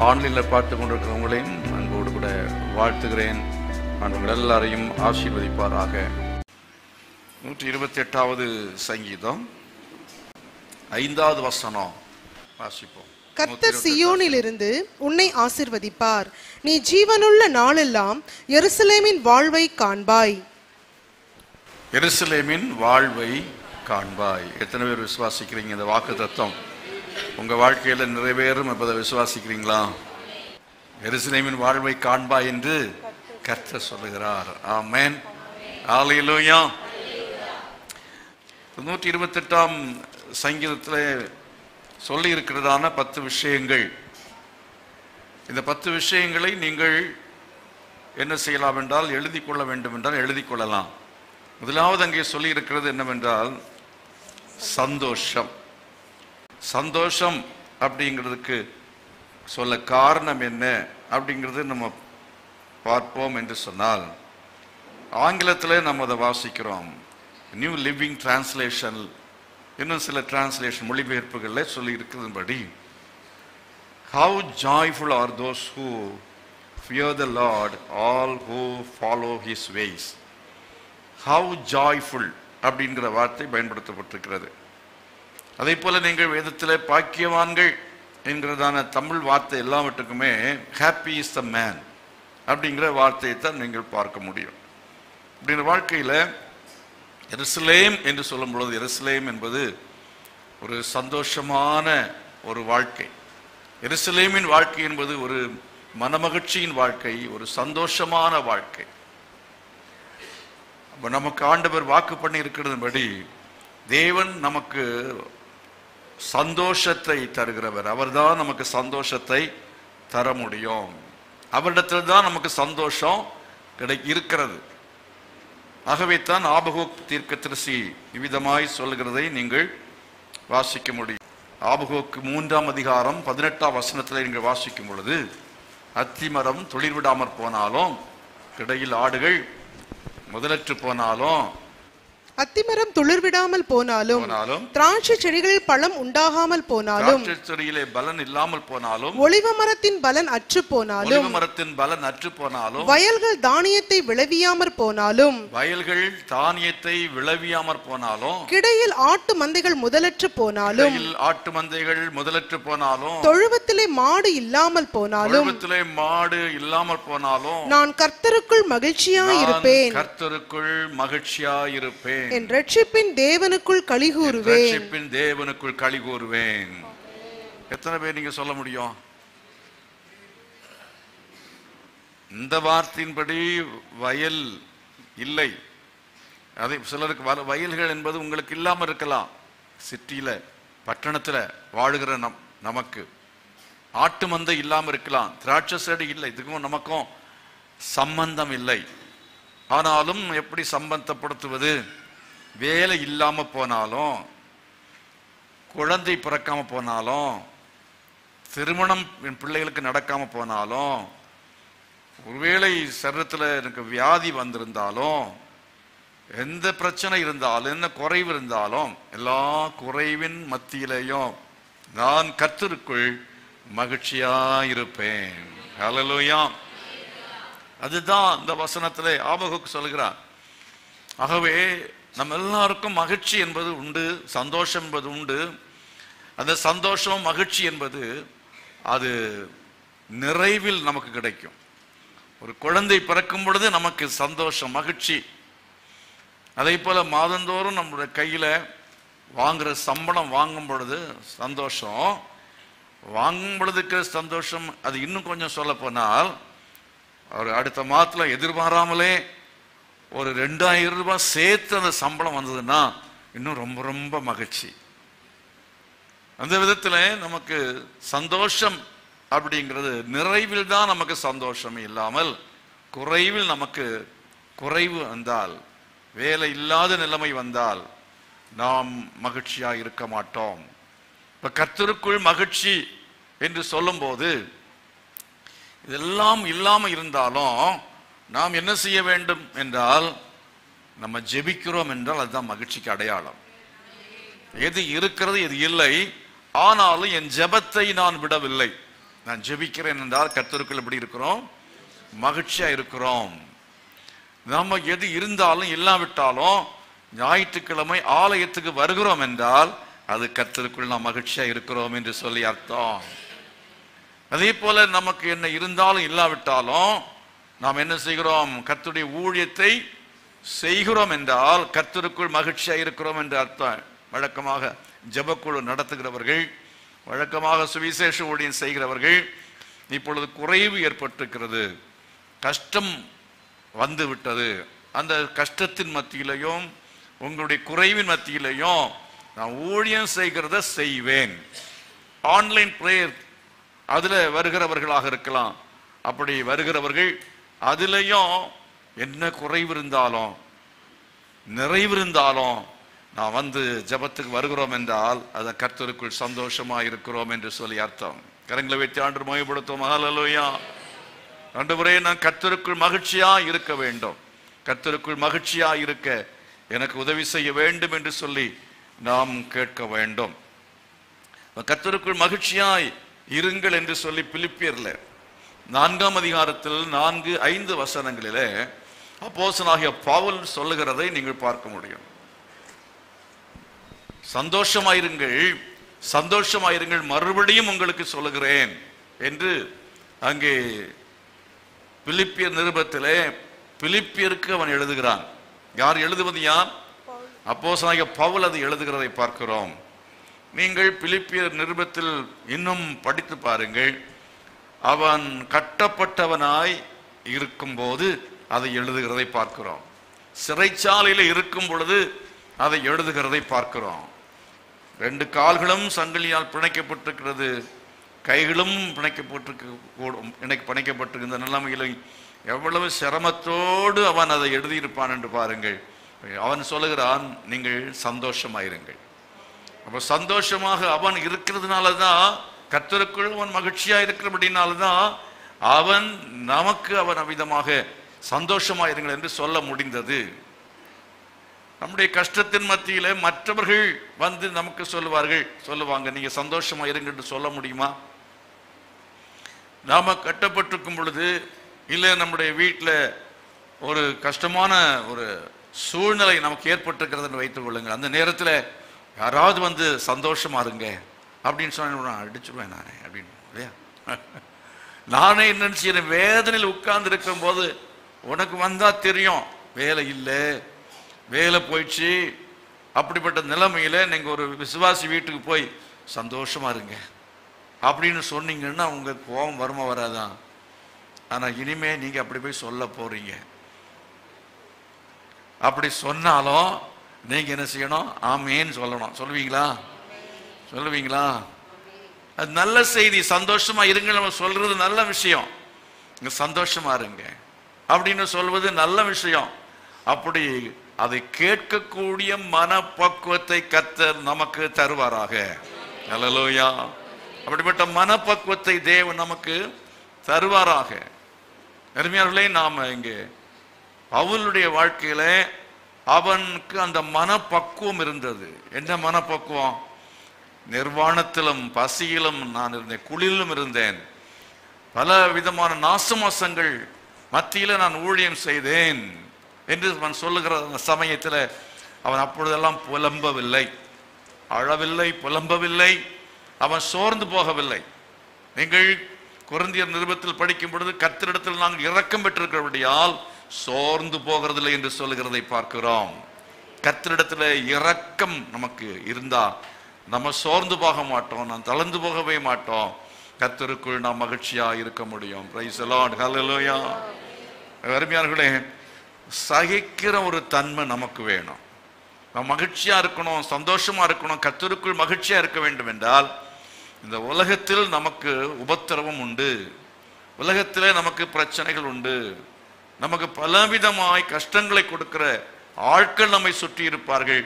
ஆன்லைனில் பார்த்து கொண்டிருக்கிறவங்களையும் அன்போடு கூட வாழ்த்துகிறேன். உங்கள் எல்லாரையும் ஆசீர்வதிப்பாராக. 128வது சங்கீதம் 5வது வசனம் வாசிப்போம். கர்த்தர் சீயோனிலிருந்து உன்னை ஆசீர்வதிப்பார், நீ ஜீவனுள்ள நாளெல்லாம் எருசலேமின் வாழ்வை காண்பாய். எருசலேமின் வாழ்வை காண்பாய். எத்தனை பேர் விசுவாசிக்கிறீங்க? இந்த வாக்குத்தத்தம் உங்க வாழ்க்கையில நிறைவேறும் என்பதை விசுவாசிக்கிறீங்களா? எருசலேமின் வாழ்வை காண்பாய் என்று கர்த்தர் சொல்லுகிறார். ஆமென், ஹல்லேலூயா. 128ஆம் சங்கீதத்தில் சொல்லி இருக்கிறதான 10 விஷயங்கள். இந்த 10 விஷயங்களை நீங்கள் என்ன செய்யலாம் என்றால் எழுதி கொள்ள வேண்டும் என்றால் எழுதி கொள்ளலாம். முதலாவது அங்கே சொல்லி இருக்கிறது என்னவென்றால் சந்தோஷம். சந்தோஷம் அப்படிங்கிறதுக்கு சொல்ல காரணம் என்ன அப்படிங்கிறது நம்ம பார்ப்போம் என்று சொன்னால், ஆங்கிலத்தில் நம்ம அதை வாசிக்கிறோம். நியூ லிவிங் டிரான்ஸ்லேஷன், இன்னும் சில டிரான்ஸ்லேஷன் மொழிபெயர்ப்புகளில் சொல்லி இருக்கிறதுபடி, how joyful are those who fear the Lord, all who follow his ways. how joyful அப்படிங்கிற வார்த்தை பயன்படுத்தப்பட்டிருக்கிறது. அதே போல நீங்கள் வேதத்தில் பாக்கியவான்கள் என்கிறதான தமிழ் வார்த்தை எல்லாவற்றுக்குமே ஹாப்பி இஸ் த மேன் அப்படிங்கிற வார்த்தையை தான் நீங்கள் பார்க்க முடியும். அப்படிங்கிற வாழ்க்கையில் எருசலேம் என்று சொல்லும் பொழுது, எருசலேம் என்பது ஒரு சந்தோஷமான ஒரு வாழ்க்கை. எருசலேமின் வாழ்க்கை என்பது ஒரு மனமகிழ்ச்சியின் வாழ்க்கை, ஒரு சந்தோஷமான வாழ்க்கை. நமக்கு ஆண்டவர் வாக்கு பண்ணி இருக்கிறதுபடி தேவன் நமக்கு சந்தோஷத்தை தருகிறவர். அவர்தான் நமக்கு சந்தோஷத்தை தர முடியும். அவரிடத்தில் தான் நமக்கு சந்தோஷம் இருக்கிறது. ஆகவே தான் ஆபகூக் தீர்க்கதரிசி இவ்விதமாய் சொல்லுகிறதை நீங்கள் வாசிக்க முடியும். ஆபகூக் 3ஆம் அதிகாரம் 18ஆம் வசனத்தில் நீங்கள் வாசிக்கும் பொழுது, அத்திமரம் துளிர்விடாமற் போனாலும், கிடையில் ஆடுகள் முதலற்று போனாலும், அத்திமரம் துளிர்விடாமல் போனாலும், திராட்சை செடிகளில் பழம் உண்டாகாமல் போனாலும், செடியிலே பலன் இல்லாமல் போனாலும், ஒலிவ மரத்தின் பலன் அற்று போனாலும், மரத்தின் பலன் அற்று போனாலும், வயல்கள் தானியத்தை விளைவியாமற் போனாலும், வயல்கள் தானியத்தை விளைவியாமற் போனாலும், கிடையில் ஆட்டு மந்தைகள் முதலற்று போனாலும், ஆட்டு மந்தைகள் முதலற்று போனாலும், தொழுவத்திலே மாடு இல்லாமல் போனாலும், தொழுவத்திலே மாடு இல்லாமல் போனாலும், நான் கர்த்தருக்குள் மகிழ்ச்சியாயிருப்பேன், கர்த்தருக்குள் மகிழ்ச்சியாயிருப்பேன், என் ரட்சிப்பின் தேவனுக்குள் களிகூறுவேன், ரட்சிப்பின் தேவனுக்குள் களிகூறுவேன். எத்தனை பேர் நீங்க சொல்ல முடியும்? இந்த வார்த்தையின்படி வயல் இல்லை. அதே சிலருக்கு வயல்கள் என்பது உங்களுக்கு இல்லாம இருக்கலாம். சிட்டியில பட்டணத்துல வாழுகிற நமக்கு ஆட்டு மந்தை இல்லாம இருக்கலாம், திராட்சை செடி இல்லை, இதுக்கும் நமக்கும் சம்பந்தம் இல்லை. ஆனாலும் எப்படி சம்பந்தப்படுத்துவது? வேலை இல்லாம போனாலும், குழந்தை பிறக்காம போனாலும், திருமணம் என் பிள்ளைகளுக்கு நடக்காம போனாலும், ஒருவேளை சரீரத்தில் எனக்கு வியாதி வந்திருந்தாலும், எந்த பிரச்சனை இருந்தாலும், என்ன குறைவு இருந்தாலும், எல்லா குறைவின் மத்தியிலேயும் நான் கர்த்தருக்குள் மகிழ்ச்சியாயிருப்பேன். ஹல்லேலூயா. அதுதான் இந்த வசனத்திலே ஆபகூக் சொல்கிறார். ஆகவே நம்ம எல்லாருக்கும் மகிழ்ச்சி என்பது உண்டு, சந்தோஷம் என்பது உண்டு. அந்த சந்தோஷம் மகிழ்ச்சி என்பது அது நிறைவில் நமக்கு கிடைக்கும். ஒரு குழந்தை பிறக்கும் பொழுது நமக்கு சந்தோஷம், மகிழ்ச்சி. அதே போல மாதந்தோறும் நம்முடைய கையில வாங்குற சம்பளம் வாங்கும் பொழுது சந்தோஷம், வாங்கும் பொழுதுக்கு சந்தோஷம். அது இன்னும் கொஞ்சம் சொல்ல போனால், ஒரு அடுத்த மாதத்துல எதிர்பாராமலே ஒரு 2000 ரூபாய் சேர்த்து அந்த சம்பளம் வந்ததுன்னா இன்னும் ரொம்ப ரொம்ப மகிழ்ச்சி. அந்த விதத்துல நமக்கு சந்தோஷம் அப்படிங்கிறது நிறைவில் தான் நமக்கு சந்தோஷம் இல்லாமல், குறைவில் நமக்கு குறைவு வந்தால், வேலை இல்லாத நிலைமை வந்தால் நாம் மகிழ்ச்சியா இருக்க மாட்டோம். இப்ப கர்த்தருக்குள் மகிழ்ச்சி என்று சொல்லும் போது, இதெல்லாம் இல்லாம இருந்தாலும் நாம் என்ன செய்ய வேண்டும் என்றால், நம்ம ஜெபிக்கிறோம் என்றால் அதுதான் மகிழ்ச்சிக்கு அடையாளம். எது இருக்கிறது எது இல்லை, ஆனாலும் என் ஜெபத்தை நான் விடவில்லை, நான் ஜெபிக்கிறேன் என்றால் கர்த்தருக்குள் எப்படி இருக்கிறோம்? மகிழ்ச்சியா இருக்கிறோம். நம்ம எது இருந்தாலும் இல்லாவிட்டாலும் ஞாயிற்றுக்கிழமை ஆலயத்துக்கு வருகிறோம் என்றால் அது கர்த்தருக்குள் நாம் மகிழ்ச்சியா இருக்கிறோம் என்று சொல்லி அர்த்தம். அதே போல நமக்கு என்ன இருந்தாலும் இல்லாவிட்டாலும் நாம் என்ன செய்கிறோம்? கர்த்தருடைய ஊழியத்தை செய்கிறோம் என்றால் கர்த்தருக்குள் மகிழ்ச்சியா இருக்கிறோம் என்று அர்த்தம். வழக்கமாக ஜெபக்குழு நடத்துகிறவர்கள், வழக்கமாக சுவிசேஷ ஊழியம் செய்கிறவர்கள், இப்பொழுது குறைவு ஏற்பட்டிருக்கிறது, கஷ்டம் வந்து விட்டது, அந்த கஷ்டத்தின் மத்தியிலையும் உங்களுடைய குறைவின் மத்தியிலையும் நான் ஊழியம் செய்கிறத செய்வேன். ஆன்லைன் பிரேயர் அதுல வருகிறவர்களாக இருக்கலாம். அப்படி வருகிறவர்கள் அதுலயும் என்ன குறைவு இருந்தாலும் நிறைவு இருந்தாலும் நான் வந்து ஜெபத்துக்கு வருகிறோம் என்றால் அதை கர்த்தருக்குள் சந்தோஷமா இருக்கிறோம் என்று சொல்லி அர்த்தம். கரங்களை வைத்து ஆண்டு மகிமைப்படுத்துவோம். ஹல்லேலூயா. ஆண்டவரே, நான் கர்த்தருக்குள் மகிழ்ச்சியா இருக்க வேண்டும், கர்த்தருக்குள் மகிழ்ச்சியா இருக்க எனக்கு உதவி செய்ய வேண்டும் என்று சொல்லி நாம் கேட்க வேண்டும். கர்த்தருக்குள் மகிழ்ச்சியாய் இருங்கள் என்று சொல்லி பிலிப்பியர்ல 4ஆம் அதிகாரத்தில் 4-5 வசனங்களிலே அப்போஸ்தலனாகிய பவுல் சொல்லுகிறதை நீங்கள் பார்க்க முடியும். சந்தோஷமாயிருங்கள், சந்தோஷமாயிருங்கள், மறுபடியும் உங்களுக்கு சொல்லுகிறேன் என்று அங்கே பிலிப்பியர் நிருபத்திலே பிலிப்பியருக்கு அவன் எழுதுகிறான். யார் எழுதுவது? யார்? அப்போஸ்தலனாகிய பவுல் அது எழுதுகிறதை பார்க்கிறோம். நீங்கள் பிலிப்பியர் நிருபத்தில் இன்னும் படித்து பாருங்கள். அவன் கட்டப்பட்டவனாய் இருக்கும்போது அதை எழுதுகிறதை பார்க்கிறோம். சிறைச்சாலையில் இருக்கும் பொழுது அதை எழுதுகிறதை பார்க்கிறோம். 2 கால்களும் சங்கிலியால் பிணைக்கப்பட்டிருக்கிறது, கைகளும் பிணைக்கப்பட்டிருக்கிற நிலைமையில எவ்வளவு சிரமத்தோடு அவன் அதை எழுதியிருப்பான் என்று பாருங்கள். அவன் சொல்லுகிறான், நீங்கள் சந்தோஷமாயிருங்கள். அப்ப சந்தோஷமாக அவன் இருக்கிறதுனாலதான், கர்த்தருக்குள் அவன் மகிழ்ச்சியா இருக்கிறபடினால்தான் அவன் நமக்கு அவன் அவ்விதமாக சந்தோஷமாயிருங்கள் என்று சொல்ல முடிந்தது. நம்முடைய கஷ்டத்தின் மத்தியில மற்றவர்கள் வந்து நமக்கு சொல்லுவாங்க, நீங்க சந்தோஷமா இருங்க என்று சொல்ல முடியுமா? நாம கட்டப்பட்டிருக்கும் பொழுது, இல்லை நம்முடைய வீட்டில் ஒரு கஷ்டமான ஒரு சூழ்நிலை நமக்கு ஏற்பட்டிருக்கிறதுன்னு வைத்துக் கொள்ளுங்கள். அந்த நேரத்தில் யாராவது வந்து சந்தோஷமா இருங்க அப்படின்னு சொன்ன அடிச்சுடுவேன் நானே அப்படின்னு இல்லையா? நானே என்னன்னு செய்யறேன், வேதனையில் உட்கார்ந்து இருக்கும் போது உனக்கு வந்தா தெரியும், வேலை இல்லை, வேலை போயிடுச்சு, அப்படிப்பட்ட நிலைமையில நீங்க ஒரு விசுவாசி வீட்டுக்கு போய் சந்தோஷமா இருங்க அப்படின்னு சொன்னீங்கன்னா உங்க கோபம் வருமா? வராதான்? ஆனா இனிமே நீங்க அப்படி போய் சொல்ல போறீங்க. அப்படி சொன்னாலும் நீங்க என்ன செய்யணும்? ஆமேன்னு சொல்லணும். சொல்லுவீங்களா? சொல்லுவீங்களா? அது நல்ல செய்தி. சந்தோஷமா இருங்க நம்ம சொல்றது நல்ல விஷயம். இங்க சந்தோஷமா இருங்க அப்படின்னு சொல்வது நல்ல விஷயம். அப்படி அதை கேட்கக்கூடிய மனப்பக்குவத்தை கர்த்தர் நமக்கு தருவாராக. ஹல்லேலூயா. அப்படிப்பட்ட மனப்பக்குவத்தை தேவன் நமக்கு தருவாராக. அருமையானவர்களே, நாம இங்கே பவுலுடைய வாழ்க்கையில அவனுக்கு அந்த மனப்பக்குவம் இருந்தது. என்ன மனப்பக்குவம்? நிர்வாணத்திலும் பசியிலும் நான் இருந்தேன், குளிரிலும் இருந்தேன், பல விதமான நாசமாசங்கள் மத்தியில நான் ஊழியம் செய்தேன் என்று அவன் சொல்லுகிற சமயத்தில் அவன் அப்பொழுதெல்லாம் புலம்பவில்லை, அழவில்லை, புலம்பவில்லை, அவன் சோர்ந்து போகவில்லை. நீங்கள் கொரிந்தியர் நிருபத்தில் படிக்கும் பொழுது கர்த்தரிடத்தில் நாங்கள் இரக்கம் பெற்றிருக்கிறபடியால் சோர்ந்து போகிறதில்லை என்று சொல்லுகிறதை பார்க்கிறோம். கர்த்தரிடத்தில் இரக்கம் நமக்கு இருந்தா நம்ம சோர்ந்து போக மாட்டோம், நாம் தளர்ந்து போகவே மாட்டோம். கர்த்தருக்குள் நாம் மகிழ்ச்சியா இருக்க முடியும். Praise the Lord. ஹல்லேலூயா. அருமையானவர்களே, சகிக்கிற ஒரு தன்மை நமக்கு வேணும். நாம் மகிழ்ச்சியா இருக்கணும், சந்தோஷமா இருக்கணும், கர்த்தருக்குள் மகிழ்ச்சியா இருக்க வேண்டும் என்றால் இந்த உலகத்தில் நமக்கு உபத்திரவம் உண்டு, உலகத்திலே நமக்கு பிரச்சனைகள் உண்டு, நமக்கு பலவிதமாய் கஷ்டங்களை கொடுக்கிற ஆட்கள் நம்மை சுற்றி இருப்பார்கள்.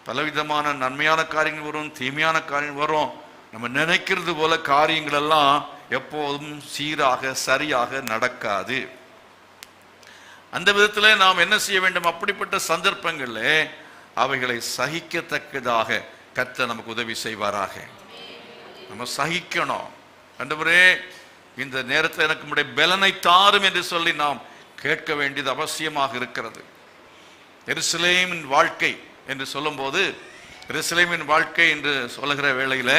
பலவிதமான நன்மையான காரியங்கள் வரும், தீமையான காரியங்கள் வரும். நம்ம நினைக்கிறது போல காரியங்கள் எல்லாம் எப்போதும் சீராக சரியாக நடக்காது. அந்த விதத்தில் நாம் என்ன செய்ய வேண்டும்? அப்படிப்பட்ட சந்தர்ப்பங்கள்ல அவைகளை சகிக்கத்தக்கதாக கர்த்தர் நமக்கு உதவி செய்வாராக. நம்ம சகிக்கணும். ஆண்டவரே, இந்த நேரத்தில் எனக்கு உம்முடைய பலனை தாரும் என்று சொல்லி நாம் கேட்க வேண்டியது அவசியமாக இருக்கிறது. எருசலேமின் வாழ்க்கை என்று சொல்லும்போது, எருசலேமின் வாழ்க்கை என்று சொல்லுகிற வேளையில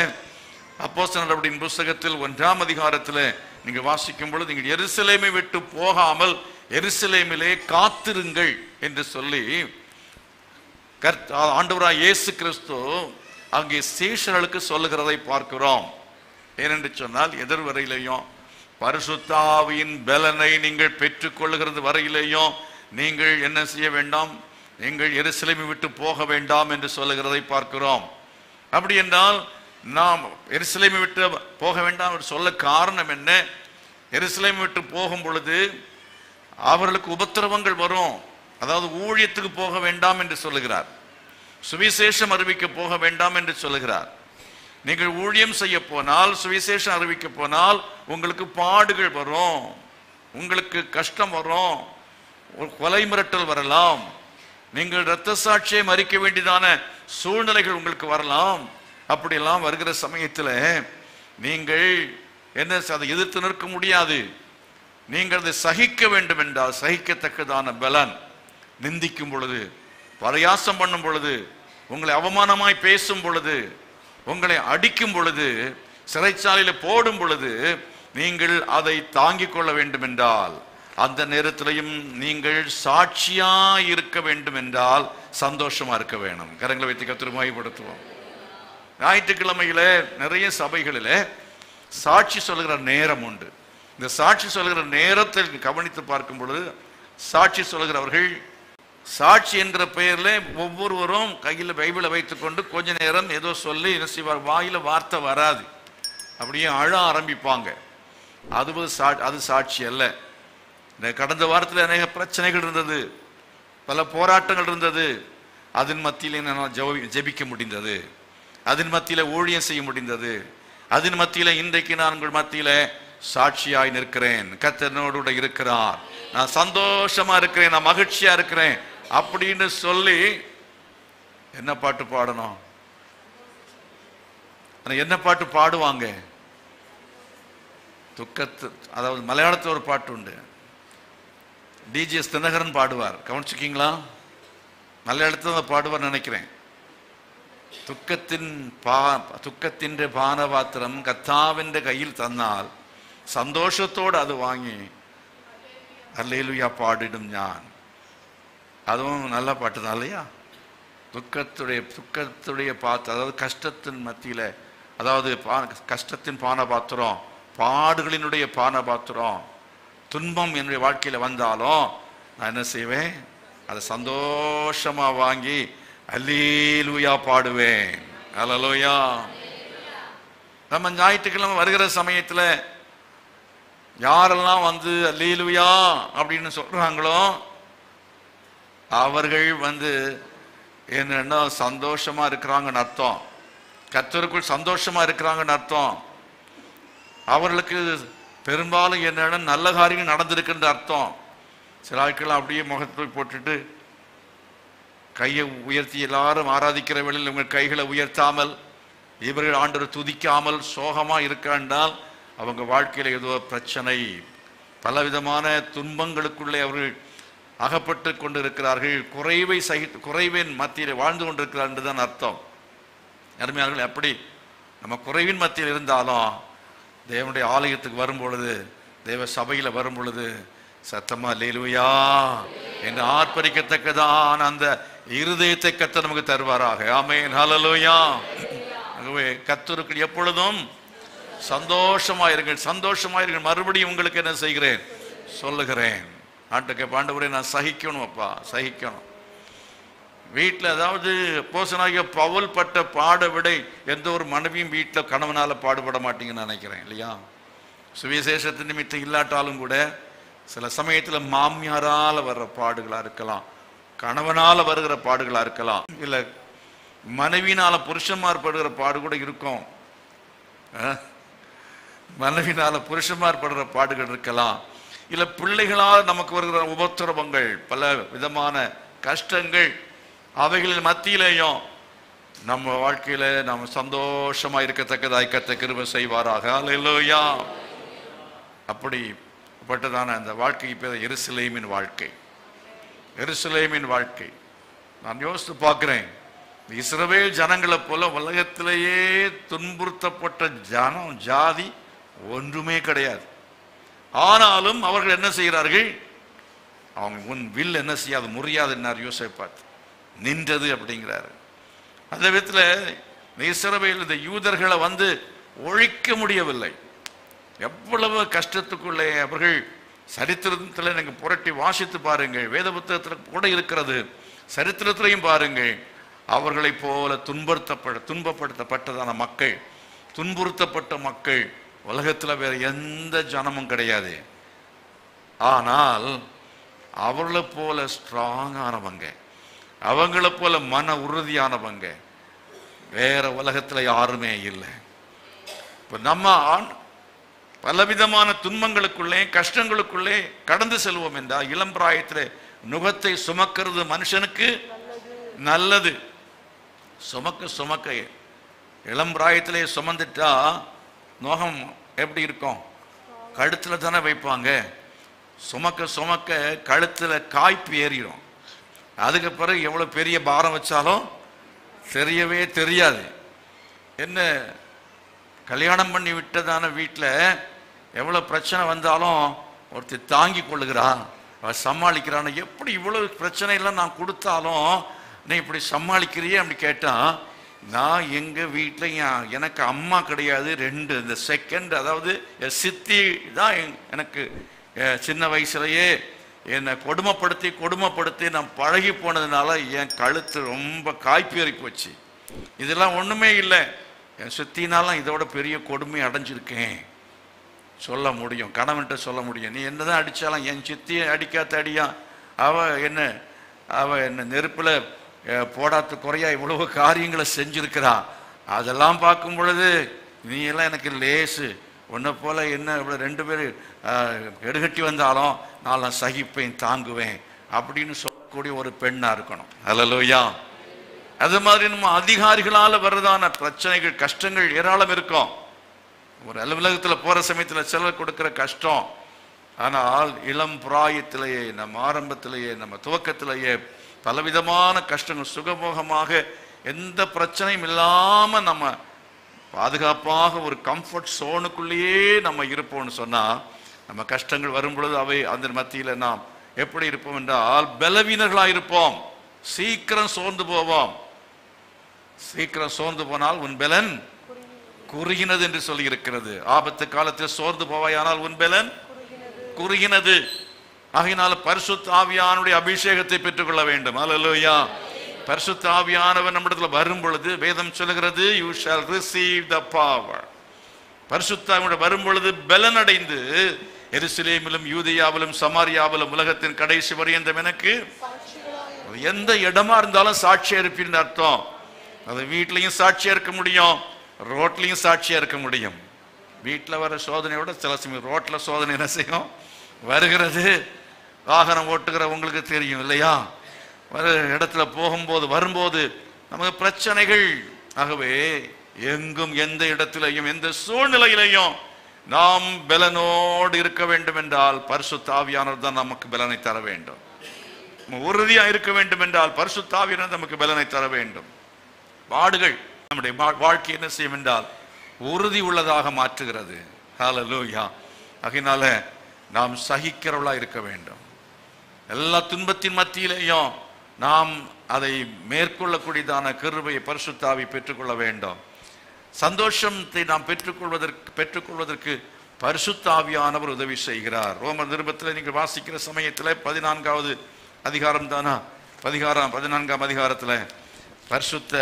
அப்போஸ்தலர் நடவடிக்கையின் புஸ்தகத்தில் 1ஆம் அதிகாரத்தில் நீங்கள் வாசிக்கும் பொழுது, நீங்கள் எருசலேமை விட்டு போகாமல் எருசலேமிலே காத்திருங்கள் என்று சொல்லி ஆண்டவராய் இயேசு கிறிஸ்து அங்கே சீஷர்களுக்கு சொல்லுகிறதை பார்க்கிறோம். ஏனென்று சொன்னால், எதிர்வரையிலையும் பரிசுத்த ஆவியின் பலனை நீங்கள் பெற்றுக்கொள்ளுகிறது வரையிலேயும் நீங்கள் என்ன செய்ய வேண்டாம், நீங்கள் எருசலேமை விட்டு போக வேண்டாம் என்று சொல்லுகிறதை பார்க்கிறோம். அப்படி என்றால் நாம் எருசலேமை விட்டு போக வேண்டாம் என்று சொல்ல காரணம் என்ன? எருசலேமை விட்டு போகும் பொழுது அவர்களுக்கு உபத்திரவங்கள் வரும். அதாவது ஊழியத்துக்கு போக வேண்டாம் என்று சொல்லுகிறார், சுவிசேஷம் அறிவிக்க போக வேண்டாம் என்று சொல்லுகிறார். நீங்கள் ஊழியம் செய்ய போனால், சுவிசேஷம் அறிவிக்க போனால் உங்களுக்கு பாடுகள் வரும், உங்களுக்கு கஷ்டம் வரும், ஒரு கொலை மிரட்டல் வரலாம், நீங்கள் இரத்த சாட்சியை மறிக்க வேண்டியதான சூழ்நிலைகள் உங்களுக்கு வரலாம். அப்படியெல்லாம் வருகிற சமயத்தில் நீங்கள் என்ன அதை எதிர்த்து நிற்க முடியாது. நீங்கள் அதை சகிக்க வேண்டும் என்றால் சகிக்கத்தக்கதான பலன், நிந்திக்கும் பொழுது, பரியாசம் பண்ணும் பொழுது, உங்களை அவமானமாய் பேசும் பொழுது, உங்களை அடிக்கும் பொழுது, சிறைச்சாலையில் போடும் பொழுது நீங்கள் அதை தாங்கிக் கொள்ள வேண்டும் என்றால், அந்த நேரத்திலையும் நீங்கள் சாட்சியா இருக்க வேண்டும் என்றால் சந்தோஷமா இருக்க வேணும். கரங்களை வைத்து கர்த்தரை மகிமைப்படுத்துவோம். ஞாயிற்றுக்கிழமையில நிறைய சபைகளில் சாட்சி சொல்லுகிற நேரம் உண்டு. இந்த சாட்சி சொல்லுகிற நேரத்தை கவனித்து பார்க்கும் பொழுது, சாட்சி சொல்லுகிறவர்கள் சாட்சி என்கிற பெயர்ல ஒவ்வொருவரும் கையில் பைபிளை வைத்துக்கொண்டு கொஞ்ச நேரம் ஏதோ சொல்லி என்ன செய்வார், வாயில வார்த்தை வராது, அப்படியே அழ ஆரம்பிப்பாங்க. அது சாட்சி அல்ல. இந்த கடந்த வாரத்தில் அநேக பிரச்சனைகள் இருந்தது, பல போராட்டங்கள் இருந்தது. அதன் மத்தியில் என்னால் ஜெபிக்க முடிந்தது, அதன் மத்தியில் ஊழியம் செய்ய முடிந்தது, அதன் மத்தியில் இன்றைக்கு நான் உங்கள் மத்தியில் சாட்சியாய் நிற்கிறேன். கர்த்தரோடு இருக்கிறார், நான் சந்தோஷமா இருக்கிறேன், நான் மகிழ்ச்சியா இருக்கிறேன் அப்படின்னு சொல்லி என்ன பாட்டு பாடணும்? என்ன பாட்டு பாடுவாங்க? அதாவது மலையாளத்தில் ஒரு பாட்டு உண்டு, டிஜிஎஸ் தினகரன் பாடுவார். கவனிச்சுக்கீங்களா? மலையாளத்தில் பாடுவார் நினைக்கிறேன். துக்கத்திൻ്റെ പാനപാത്രം കർത്താവിൻ്റെ കയ്യിൽ തന്നാൽ സന്തോഷത്തോടെ അത് വാങ്ങി ഹല്ലേലൂയ പാടിടും ഞാൻ. அதுவும் நல்ல பாட்டு தான் இல்லையா? துக்கத்துடைய பாத்திரம், அதாவது கஷ்டத்தின் மத்தியில், அதாவது கஷ்டத்தின் பானபாத்திரம், பாடுகளினுடைய பானபாத்திரம், துன்பம் என்னுடைய வாழ்க்கையில் வந்தாலும் நான் என்ன செய்வேன், அதை சந்தோஷமா வாங்கி அல்லேலூயா பாடுவேன். அல்லேலூயா. நம்ம ஞாயிற்றுக்கிழமை வருகிற சமயத்தில் யாரெல்லாம் வந்து அல்லேலூயா அப்படின்னு சொல்றாங்களோ அவர்கள் வந்து என்னன்னா சந்தோஷமா இருக்கிறாங்கன்னு அர்த்தம், கர்த்தருக்குள் சந்தோஷமா இருக்கிறாங்கன்னு அர்த்தம். அவர்களுக்கு பெரும்பாலும் என்னன்னா நல்ல காரியங்கள் நடந்திருக்குன்ற அர்த்தம். சில ஆட்கள் அப்படியே முகத்தை போட்டுட்டு கையை உயர்த்தி எல்லாரும் ஆராதிக்கிற வேளையில் உங்கள் கைகளை உயர்த்தாமல், இவர்கள் ஆண்டவரை துதிக்காமல் சோகமா இருக்காண்டால் அவங்க வாழ்க்கையில ஏதோ பிரச்சனை, பலவிதமான துன்பங்களுக்குள்ளே அவர்கள் அகப்பட்டு கொண்டு இருக்கிறார்கள், குறைவின் மத்தியில் வாழ்ந்து கொண்டிருக்கிறார் என்றுதான் அர்த்தம். அருமையானவர்களே, எப்படி நம்ம குறைவின் மத்தியில் இருந்தாலும் தேவனுடைய ஆலயத்துக்கு வரும் பொழுது, தேவ சபையில வரும் பொழுது சத்தமா அல்லேலூயா என்று ஆர்ப்பரிக்கத்தக்கதான் அந்த இருதயத்தை கர்த்தர் நமக்கு தருவாராக. ஆமென். ஹல்லேலூயா. ஆகவே கர்த்தருக்கு எப்பொழுதும் சந்தோஷமா இருங்கள், சந்தோஷமா இருங்கள். மறுபடியும் உங்களுக்கு என்ன செய்கிறேன் சொல்லுகிறேன், ஆண்டவரே நான் சகிக்கணும், அப்பா சகிக்கணும். வீட்டில் அதாவது அப்போஸ்தலனாகிய பவுல் பட்ட பாட விட எந்த ஒரு மனைவியும் வீட்டில் கணவனால பாடுபட மாட்டீங்கன்னு நினைக்கிறேன் இல்லையா? சுவிசேஷத்தின் நிமித்தம் இல்லாட்டாலும் கூட சில சமயத்தில் மாமியாரால் வர்ற பாடுகளா இருக்கலாம், கணவனால வருகிற பாடுகளா இருக்கலாம், இல்லை மனைவினால புருஷன்மார் படுகிற பாடு கூட இருக்கும், மனைவினால புருஷன்மார் படுகிற பாடுகள் இருக்கலாம், இல்லை பிள்ளைகளால் நமக்கு வருகிற உபத்திரவங்கள், பல விதமான கஷ்டங்கள், அவைகளின் மத்தியிலேயும் நம்ம வாழ்க்கையில நம்ம சந்தோஷமா இருக்கத்தக்கதாய் கர்த்தர் கிருபை செய்வாராக. அல்லேலூயா. அப்படிப்பட்டதான அந்த வாழ்க்கை பேர் எருசலேமின் வாழ்க்கை. எருசலேமின் வாழ்க்கை நான் யோசித்து பார்க்கிறேன். இஸ்ரவேல் ஜனங்களை போல உலகத்திலேயே துன்புறுத்தப்பட்ட ஜனம் ஜாதி ஒன்றுமே கிடையாது. ஆனாலும் அவர்கள் என்ன செய்கிறார்கள்? அவங்க உன் வில் என்ன செய்யாது, முறியாது என்னார் யோசிப்பார், நின்றது அப்படிங்கிறாரு. அந்த விதத்தில் இஸ்ரவேல் இந்த யூதர்களை வந்து ஒழிக்க முடியவில்லை. எவ்வளவு கஷ்டத்துக்குள்ளே அவர்கள் சரித்திரத்தில் நீங்கள் புரட்டி வாசித்து பாருங்கள், வேத புத்தகத்தில் கூட இருக்கிறது, சரித்திரத்திலையும் பாருங்கள். அவர்களை போல துன்பப்படுத்தப்பட்டதான மக்கள், துன்புறுத்தப்பட்ட மக்கள் உலகத்தில் வேற எந்த ஜனமும் கிடையாது. ஆனால் அவர்களை போல ஸ்ட்ராங்கானவங்க, அவங்கள போல மன உறுதியானவங்க வேற உலகத்தில் யாருமே இல்லை. இப்போ நம்ம பலவிதமான துன்பங்களுக்குள்ளே கஷ்டங்களுக்குள்ளே கடந்து செல்வோம் என்றால், இளம் பிராயத்தில் நுகத்தை சுமக்கிறது மனுஷனுக்கு நல்லது. சுமக்க இளம் பிராயத்திலே சுமந்துட்டா நுகம் எப்படி இருக்கும்? கழுத்தில் தானே வைப்பாங்க. சுமக்க கழுத்தில் காய்ப்பு ஏறிடும். அதுக்கு பிறகு எவ்வளோ பெரிய பாரம் வச்சாலும் தெரியவே தெரியாது. என்ன கல்யாணம் பண்ணி விட்டதான வீட்டில் எவ்வளோ பிரச்சனை வந்தாலும் ஒருத்தர் தாங்கி கொள்ளுகிறான், சமாளிக்கிறான். எப்படி இவ்வளோ பிரச்சனையெல்லாம் நான் கொடுத்தாலும் நீ இப்படி சமாளிக்கிறியே அப்படி கேட்டால், நான் எங்கள் வீட்டில் எனக்கு அம்மா கிடையாது, ரெண்டு இந்த செகண்ட், அதாவது சித்தி தான் எனக்கு சின்ன வயசுலையே என்னை கொடுமைப்படுத்தி நான் பழகி போனதுனால என் கழுத்து ரொம்ப காய்ப்பேறி போச்சு. இதெல்லாம் ஒன்றுமே இல்லை, என் சித்தினாலும் இதோட பெரிய கொடுமை அடைஞ்சிருக்கேன் சொல்ல முடியும், கணவன்கிட்ட சொல்ல முடியும். நீ என்னதான் அடித்தாலும் என் சித்தியை அடிக்காத அடியா, அவள் என்ன நெருப்பில் போடாத குறையா இவ்வளவு காரியங்களை செஞ்சிருக்கிறா. அதெல்லாம் பார்க்கும் பொழுது நீ எல்லாம் எனக்கு லேசு, உன்னை போல என்ன இவ்வளோ ரெண்டு பேர் எடுகட்டி வந்தாலும் நான் சகிப்பேன், தாங்குவேன் அப்படின்னு சொல்லக்கூடிய ஒரு பெண்ணாக இருக்கணும். அல்லேலூயா. அது மாதிரி நம்ம அதிகாரிகளால் வர்றதான பிரச்சனைகள் கஷ்டங்கள் ஏராளம் இருக்கும். ஒரு அலுவலகத்தில் போகிற சமயத்தில் சிலர் கொடுக்குற கஷ்டம். ஆனால் இளம் பிராயத்திலேயே, நம்ம ஆரம்பத்திலேயே, நம்ம துவக்கத்திலேயே பலவிதமான கஷ்டங்கள் சுகமோகமாக எந்த பிரச்சனையும் இல்லாமல் நம்ம பாதுகாப்பாக ஒரு கம்ஃபர்ட் சோனுக்குள்ளேயே நம்ம இருப்போம்னு சொன்னால், நம்ம கஷ்டங்கள் வரும் பொழுது அவை அந்த மத்தியில் நாம் எப்படி இருப்போம் என்றால் பலவீனர்களாக இருப்போம். சீக்கிரம் சோர்ந்து போவோம். சீக்கிரம் சோர்ந்து போனால் உன் பலன் குறுகினது என்று சொல்லி இருக்கிறது. ஆபத்து காலத்தில் சோர்ந்து போவாயானால் உன் பலன் குறுகினது. ஆகையினால பரிசுத்த ஆவியானுடைய அபிஷேகத்தை பெற்றுக்கொள்ள வேண்டும். அல்லேலூயா. பரிசுத்த ஆவியானவர் நம்மிடத்தில் வரும் பொழுது வேதம் சொல்லுகிறது, you shall receive the power. பரிசுத்த ஆவியானவர் வரும் பொழுது பலன் அடைந்து எருசலேமிலும் யூதேயாவிலும் சமாரியாவிலும் உலகத்தின் கடைசி வரையந்தம் எனக்கு எந்த இடமா இருந்தாலும் சாட்சியா இருப்பீன்னு அர்த்தம். அது வீட்லையும் சாட்சியா இருக்க முடியும், ரோட்லையும் சாட்சியா இருக்க முடியும். வீட்டில் வர சோதனையோட சில சமயம் ரோட்டில் சோதனை என்ன செய்யும் வருகிறது. வாகனம் ஓட்டுகிற உங்களுக்கு தெரியும் இல்லையா, வர இடத்துல போகும்போது வரும்போது நமக்கு பிரச்சனைகள். ஆகவே எங்கும் எந்த இடத்திலையும் எந்த சூழ்நிலையிலையும் நாம் பலனோடு இருக்க வேண்டும் என்றால் பரிசுத்த ஆவியானவர் தான் நமக்கு பலனை தர வேண்டும். உறுதியா இருக்க வேண்டும் என்றால் பரிசுத்த ஆவியானவர் நமக்கு பலனை தர வேண்டும். பாடுகள் நம்முடைய வாழ்க்கை என்ன செய்யும் என்றால் உறுதி உள்ளதாக மாற்றுகிறது. ஹல்லேலூயா. ஆகையினால நாம் சகிக்கிறவளா இருக்க வேண்டும். எல்லா துன்பத்தின் மத்தியிலேயும் நாம் அதை மேற்கொள்ளக்கூடியதான கிருபையை பரிசுத்த ஆவி பெற்றுக்கொள்ள வேண்டும். சந்தோஷத்தை நாம் பெற்றுக்கொள்வதற்கு பரிசுத்த ஆவியானவர் உதவி செய்கிறார். ரோமர் நிருபத்தில் நீங்கள் வாசிக்கிற சமயத்தில் 14வது அதிகாரம் தானா, 14ஆம் அதிகாரத்தில் பரிசுத்த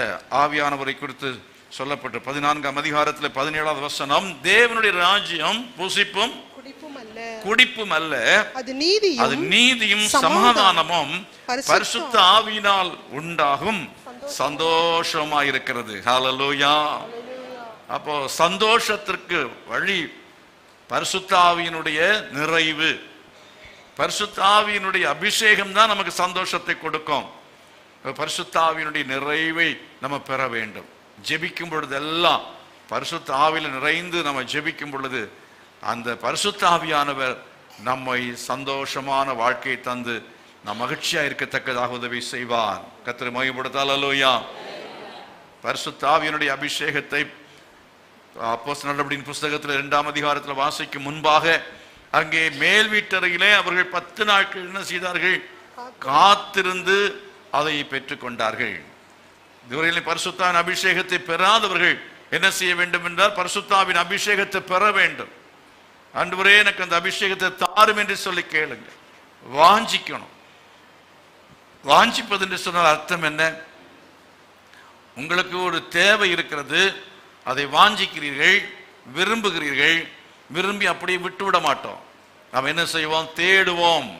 ஆவியானவரை குறித்து சொல்லப்பட்டு 14ஆம் அதிகாரத்தில் 17வது வசனம், தேவனுடைய ராஜ்யம் புசிப்பும் குடிப்பும் அல்ல, அது நீதியும் சமாதானமும் பரிசுத்த ஆவியினால் உண்டாகும் சந்தோஷமாயிருக்கிறது. ஹல்லேலூயா. அப்போ சந்தோஷத்திற்கு வழி பரிசுத்த ஆவியினுடைய நிறைவு, பரிசுத்த ஆவியினுடைய அபிஷேகம் தான் நமக்கு சந்தோஷத்தை கொடுக்கும். பரிசுத்த ஆவியினுடைய நிறைவை நம்ம பெற வேண்டும். ஜெபிக்கும் பொழுது எல்லாம் பரிசுத்த ஆவியில் நிறைந்து நம்ம ஜெபிக்கும் பொழுது அந்த பரிசுத்த ஆவியானவர் நம்மை சந்தோஷமான வாழ்க்கையை தந்து நாம் மகிழ்ச்சியா இருக்கத்தக்கதாக உதவி செய்வார். கர்த்தரை மகிமைப்படுத்தால் அல்லேலூயா. பரிசுத்த ஆவியினுடைய அபிஷேகத்தை அப்போஸ்தலர் நடபடியின் புஸ்தகத்தில் 2ஆம் அதிகாரத்தில் வாசிக்கும் முன்பாக அங்கே மேல் வீட்டறையிலே அவர்கள் 10 நாட்கள் என்ன செய்தார்கள்? காத்திருந்து அதை பெற்றுக்கொண்டார்கள். இதுவரையில் பரிசுத்தாவின் அபிஷேகத்தை பெறாதவர்கள் என்ன செய்ய வேண்டும் என்றால் பரிசுத்தாவின் அபிஷேகத்தை பெற வேண்டும். ஆண்டவரே எனக்கு அந்த அபிஷேகத்தை தாரும் என்று சொல்லி கேளுங்க. வாஞ்சிக்கணும். வாஞ்சிப்பது என்று சொன்னால் அர்த்தம் என்ன? உங்களுக்கு ஒரு தேவை இருக்கிறது, அதை வாஞ்சிக்கிறீர்கள், விரும்புகிறீர்கள். விரும்பி அப்படியே விட்டுவிட மாட்டோம். நாம் என்ன செய்வோம்? தேடுவோம்.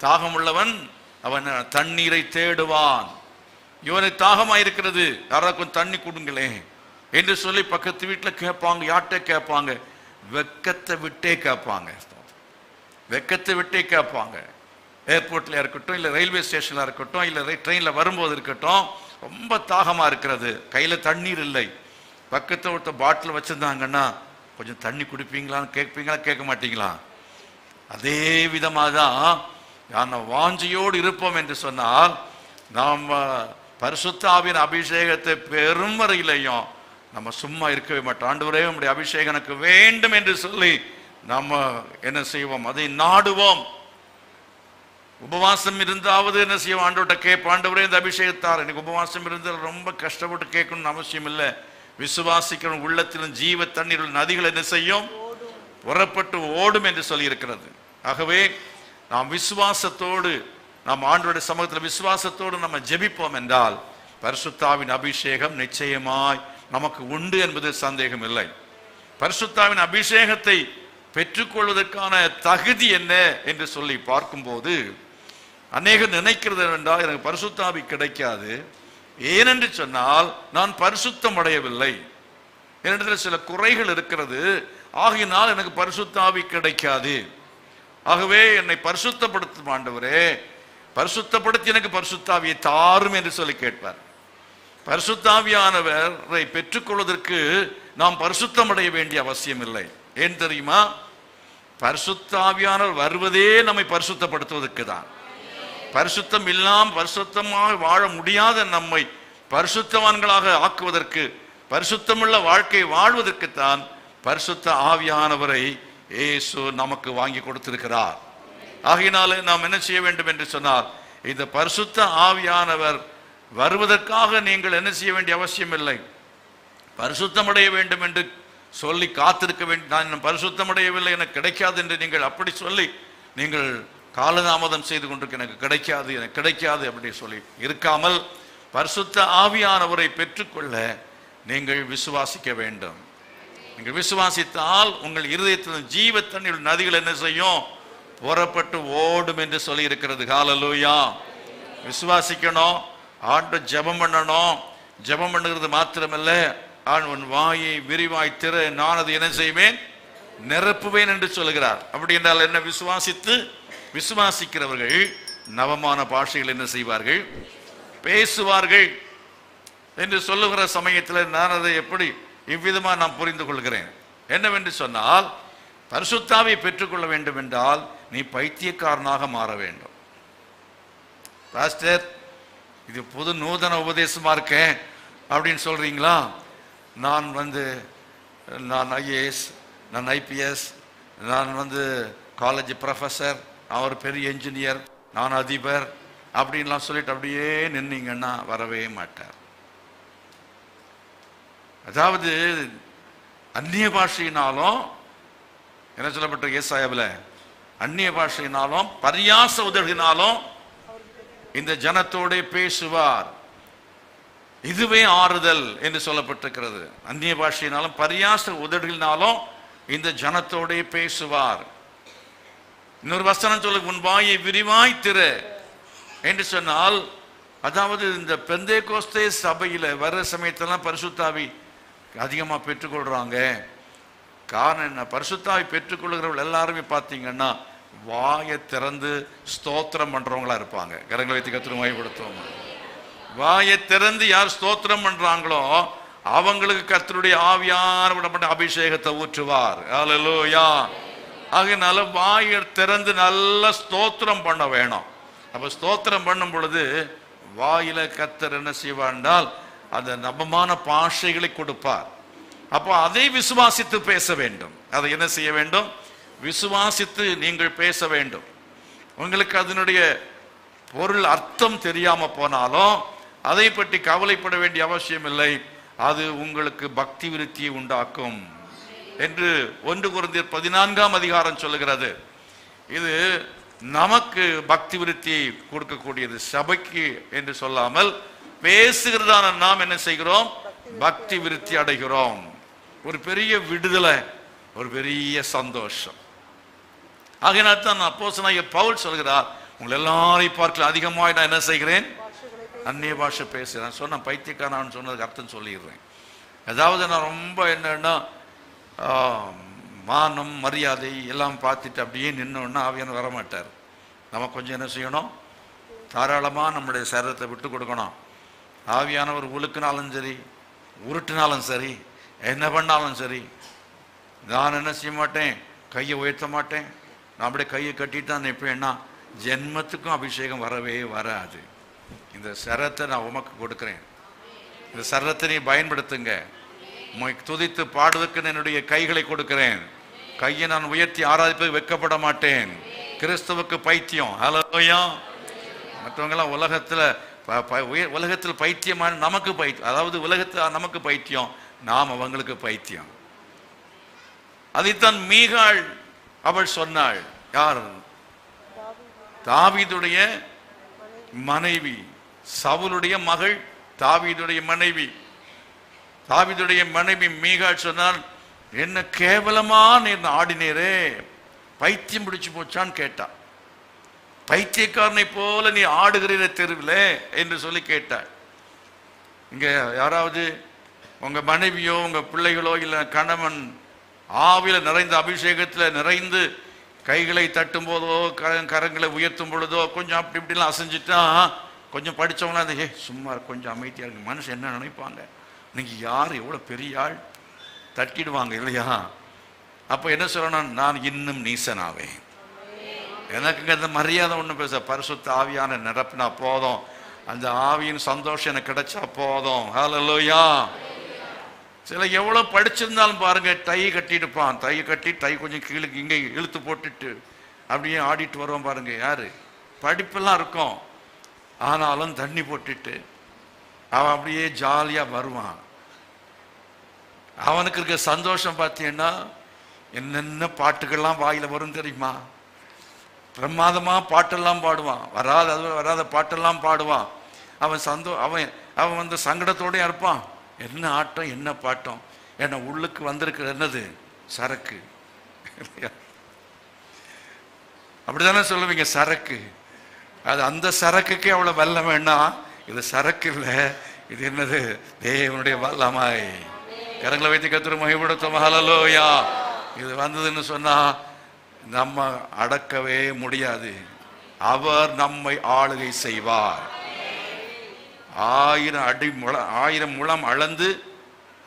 தாகம் உள்ளவன் அவன் தண்ணீரை தேடுவான். இவனுக்கு தாகமாயிருக்கிறது, யாராக்கும் தண்ணி கொடுங்களே என்று சொல்லி பக்கத்து வீட்டில் கேட்பாங்க. யார்கிட்ட கேட்பாங்க? வெக்கத்தை விட்டே கேட்பாங்க. வெக்கத்தை விட்டே கேட்பாங்க. ஏர்போர்ட்ல இருக்கட்டும், இல்லை ரயில்வே ஸ்டேஷன்ல இருக்கட்டும், இல்லை ட்ரெயினில் வரும்போது இருக்கட்டும், ரொம்ப தாகமாக இருக்கிறது, கையில் தண்ணீர் இல்லை. பக்கத்தில் ஒருத்தர் பாட்டில் வச்சுருந்தாங்கன்னா கொஞ்சம் தண்ணி குடிப்பீங்களான்னு கேட்பீங்களா? கேட்க மாட்டீங்களா? அதே விதமாக தான் நாம் வாஞ்சியோடு இருப்போம் என்று சொன்னால் நாம் பரிசுத்த ஆவியின் அபிஷேகத்தை பெரும் வரையிலையும் நம்ம சும்மா இருக்கவே மாட்டோம். ஆண்டவரே நம்முடைய அபிஷேகம் எனக்கு வேண்டும் என்று சொல்லி நம்ம என்ன செய்வோம்? அதை நாடுவோம். உபவாசம் இருந்தாவது என்ன செய்வோம்? ஆண்டவர்கிட்ட கேட்போம், ஆண்டவரே இந்த அபிஷேகத்தார். எனக்கு உபவாசம் இருந்தால் ரொம்ப கஷ்டப்பட்டு கேட்கணும்னு அவசியம் இல்லை. விசுவாசிக்கணும். உள்ளத்திலும் ஜீவ தண்ணீர் நதிகள் என்ன செய்யும்? புறப்பட்டு ஓடும் என்று சொல்லி இருக்கிறது. ஆகவே நாம் விசுவாசத்தோடு நாம் ஆண்டவருடைய சமூகத்தில் விசுவாசத்தோடு நம்ம ஜெபிப்போம் என்றால் பரிசுத்தாவின் அபிஷேகம் நிச்சயமாய் நமக்கு உண்டு என்பது சந்தேகம் இல்லை. பரிசுத்தாவின் அபிஷேகத்தை பெற்றுக்கொள்வதற்கான தகுதி என்ன என்று சொல்லி பார்க்கும்போது அநேகர் நினைக்கிறது என்றால் எனக்கு பரிசுத்தாவி கிடைக்காது, ஏனென்று சொன்னால் நான் பரிசுத்தம் அடையவில்லை, என்னிடத்தில் சில குறைகள் இருக்கிறது, ஆகையினால் எனக்கு பரிசுத்தாவி கிடைக்காது. ஆகவே என்னை பரிசுத்தப்படுத்தும் ஆண்டவரே, பரிசுத்தப்படுத்தி எனக்கு பரிசுத்தாவியை தாரும் என்று சொல்லி கேட்பார். பரிசுத்தாவியானவரை பெற்றுக்கொள்வதற்கு நாம் பரிசுத்தம் அடைய வேண்டிய அவசியம் இல்லை. ஏன் தெரியுமா? பரிசுத்தாவியானவர் வருவதே நம்மை பரிசுத்தப்படுத்துவதற்கு தான். பரிசுத்தம் இல்லாமல் பரிசுத்தமாக வாழ முடியாத நம்மை பரிசுத்தவான்களாக ஆக்குவதற்கு, பரிசுத்தமுள்ள வாழ்க்கை வாழ்வதற்குத்தான் பரிசுத்த ஆவியானவரை இயேசு நமக்கு வாங்கி கொடுத்திருக்கிறார். ஆகையினாலே நாம் என்ன செய்ய வேண்டும் என்று சொன்னால் இந்த பரிசுத்த ஆவியானவர் வருவதற்காக நீங்கள் என்ன செய்ய வேண்டிய அவசியம் இல்லை. பரிசுத்தமடைய வேண்டும் என்று சொல்லி காத்திருக்க வேண்டும். நான் பரிசுத்தமடையவில்லை, எனக்கு கிடைக்காது என்று நீங்கள் அப்படி சொல்லி நீங்கள் காலதாமதம் செய்து கொண்டிருக்க, எனக்கு கிடைக்காது, எனக்கு கிடைக்காது அப்படி சொல்லி இருக்காமல் பரிசுத்த ஆவியானவரை பெற்றுக்கொள்ள நீங்கள் விசுவாசிக்க வேண்டும். நீங்கள் விசுவாசித்தால் உங்கள் இருதயத்தில் ஜீவ தண்ணீர் நதிகள் என்ன செய்யும்? புறப்பட்டு ஓடும் என்று சொல்லி இருக்கிறது. ஹல்லேலூயா. விசுவாசிக்கணும். ஆண்டு ஜெபம் பண்ணணும். ஜெபம் பண்ணுகிறது மாத்திரமல்ல, உன் வாயை விரிவாய் திற, நான் அது என்ன செய்வேன்? நிரப்புவேன் என்று சொல்கிறார். அப்படி என்றால் என்ன? விசுவாசிக்கிறவர்கள் நவமான பாஷைகள் என்ன செய்வார்கள்? பேசுவார்கள் என்று சொல்லுகிற சமயத்தில் நான் அதை எப்படி இவ்விதமாக நான் புரிந்து கொள்கிறேன். என்னவென்று சொன்னால் பரிசுத்தாவை பெற்றுக்கொள்ள வேண்டும் என்றால் நீ பைத்தியக்காரனாக மாற வேண்டும். பாஸ்டர், இது புது நூதன உபதேசமா இருக்கேன் அப்படின்னு சொல்றீங்களா? நான் ஐஏஎஸ், நான் ஐபிஎஸ், நான் காலேஜ் ப்ரொஃபஸர், அவர் பெரிய என்ஜினியர், நான் அதிபர் அப்படின்லாம் சொல்லிட்டு அப்படியே நின்னீங்கன்னா வரவே மாட்டார். அதாவது அந்நிய பாஷையினாலும் என்ன சொல்லப்பட்ட ஏசாயாவில், அந்நிய பாஷையினாலும் பரியாச உதடுகளினாலும் இந்த ஜனத்தோட பேசுவார், இதுவே ஆறுதல் என்று சொல்லப்பட்டிருக்கிறது. அந்நிய பாஷையினாலும் பரியாச உதடுகளினாலும் இந்த ஜனத்தோட பேசுவார். இன்னொரு வசனம் சொல்லு, உன் வாயை விரிவாய் திற என்று சொன்னால், அதாவது இந்த பெந்தேகோஸ்தே சபையில் வர்ற சமயத்தெல்லாம் பரிசுத்தாவி அதிகமாக பெற்றுக்கொள்றாங்க. காரணம் என்ன? பரிசுத்தாவி பெற்றுக்கொள்கிறவர்கள் எல்லாருமே பார்த்தீங்கன்னா வாயை திறந்து ஸ்தோத்திரம் பண்றவங்களா இருப்பாங்க. கரங்களை வைத்து கர்த்தரை மகிமைப்படுத்துவோம். வாயை திறந்து யார் ஸ்தோத்திரம் பண்றாங்களோ அவங்களுக்கு கர்த்தருடைய ஆவியானவர் அபிஷேகத்தை ஊற்றுவார். ஹல்லேலூயா. அதனால வாயை திறந்து நல்ல ஸ்தோத்திரம் பண்ண வேணும். அப்ப ஸ்தோத்திரம் பண்ணும் பொழுது வாயில கர்த்தர் என்ன செய்வார்? அந்த நபமான பாஷைகளை கொடுப்பார். அப்போ அதை விசுவாசித்து பேச வேண்டும். அதை என்ன செய்ய வேண்டும்? விசுவாசித்து நீங்கள் பேச வேண்டும். உங்களுக்கு அதனுடைய பொருள் அர்த்தம் தெரியாம போனாலும் அதை பற்றி கவலைப்பட வேண்டிய அவசியம் இல்லை. அது உங்களுக்கு பக்தி விருத்தியை உண்டாக்கும் என்று 1 கொரிந்தியர் 14ஆம் அதிகாரம் சொல்லுகிறது. இது நமக்கு பக்தி விருத்தியை கொடுக்கக்கூடியது, சபைக்கு என்று சொல்லாமல் பேசுகிறதான நாம் என்ன செய்கிறோம்? பக்தி விருத்தி அடைகிறோம். ஒரு பெரிய விடுதலை, ஒரு பெரிய சந்தோஷம். ஆகையினால் தான் அப்போஸ்தலனாகிய பவுல் சொல்கிறார், உங்கள் எல்லாரையும் பார்க்கலாம் அதிகமாக நான் என்ன செய்கிறேன்? அந்நிய பாஷை பேசுகிறேன். சொன்ன பைத்தியக்காரன் சொன்னதுக்கு அர்த்தம் சொல்லிடுறேன். அதாவது நான் ரொம்ப என்னன்னா மானம் மரியாதை எல்லாம் பார்த்துட்டு அப்படியே நின்னோன்னா ஆவியானவர் வரமாட்டார். நம்ம கொஞ்சம் என்ன செய்யணும்? தாராளமாக நம்முடைய சரீரத்தை விட்டு கொடுக்கணும். ஆவியானவர் உழுக்கினாலும் சரி, உருட்டினாலும் சரி, என்ன பண்ணாலும் சரி, நான் என்ன செய்ய மாட்டேன்? கையை உயர்த்த மாட்டேன். நான் அப்படியே கையை கட்டிட்டு நிற்பேன்னா ஜென்மத்துக்கும் அபிஷேகம் வரவே வராது. இந்த சரத்தை நான் உமக்கு கொடுக்கிறேன். இந்த சரத்தை நீ பயன்படுத்துங்க. துதித்து பாடுவதற்கு என்னுடைய கைகளை கொடுக்கிறேன். கையை நான் உயர்த்தி ஆராதிப்பது வெட்கப்பட மாட்டேன். கிறிஸ்துவுக்கு பைத்தியம். ஹல்லேலூயா. மற்றவங்களாம் உலகத்தில் பைத்தியமான நமக்கு பைத்தியம், அதாவது உலகத்தில் நமக்கு பைத்தியம், நாம் அவங்களுக்கு பைத்தியம். அதைத்தான் மீகாள் அவள் சொன்னாள். யார்? தாவீதுடைய மனைவி, சவுலுடைய மகள், தாவீதுடைய மனைவி. தாவீதுடைய மனைவி மீகாள் சொன்னால், என்ன கேவலமா நீர் ஆடினீரே, பைத்தியம் பிடிச்சு போச்சான்னு கேட்டா. பைத்தியக்காரனை போல நீ ஆடுகிறீர தெருவில் என்று சொல்லி கேட்டாள். இங்க யாராவது உங்க மனைவியோ உங்க பிள்ளைகளோ இல்லை கணவன் ஆவில நிறைந்த அபிஷேகத்தில் நிறைந்து கைகளை தட்டும் போதோ கரங்களை உயர்த்தும் பொழுதோ கொஞ்சம் அப்படி இப்படிலாம் அசைஞ்சிட்டா கொஞ்சம் படித்தவங்களாம் அந்த சும்மா கொஞ்சம் அமைதியாக இருக்கு, மனுஷன் என்ன நினைப்பாங்க, நீங்கள் யார் எவ்வளோ பெரிய ஆள் தட்டிடுவாங்க இல்லையா? அப்போ என்ன சொல்லணும்? நான் இன்னும் நீசனாவேன். எனக்கு அந்த மரியாதை ஒன்றும் பேச, பரிசுத்த ஆவியான நிரப்பினா போதும், அந்த ஆவியின் சந்தோஷம் எனக்கு கிடைச்சா போதும். ஹல்லேலூயா. சில எவ்வளோ படிச்சிருந்தாலும் பாருங்க, டை கட்டிட்டுப்பான், டை கட்டி டை கொஞ்சம் கீழே இங்கே இழுத்து போட்டுட்டு அப்படியே ஆடிட்டு வருவான் பாருங்க. யாரு? படிப்பெல்லாம் இருக்கும், ஆனாலும் தண்ணி போட்டுட்டு அவன் அப்படியே ஜாலியாக வருவான். அவனுக்கு இருக்க சந்தோஷம் பார்த்தீங்கன்னா என்னென்ன பாட்டுகள்லாம் வாயில் வரும் தெரியுமா? பிரமாதமாக பாட்டெல்லாம் பாடுவான், வராத பாட்டெல்லாம் பாடுவான். அவன் வந்து சங்கடத்தோடய இருப்பான். என்ன ஆட்டம், என்ன பாட்டம், என்ன உள்ளுக்கு வந்திருக்கிற என்னது? சரக்கு. அப்படிதானே சொல்லுவீங்க, சரக்கு. அது அந்த சரக்குக்கே அவ்வளோ வெல்லம் வேண்டாம். இது சரக்கு இல்லை, இது என்னது? தேவனுடைய வல்லமாய். கரங்களை வைத்து கர்த்தரை மகிமைப்படுத்தும். ஹல்லேலூயா. இது வந்ததுன்னு சொன்னா நம்ம அடக்கவே முடியாது. அவர் நம்மை ஆளுகை செய்வார். 1000 முழம் அளந்து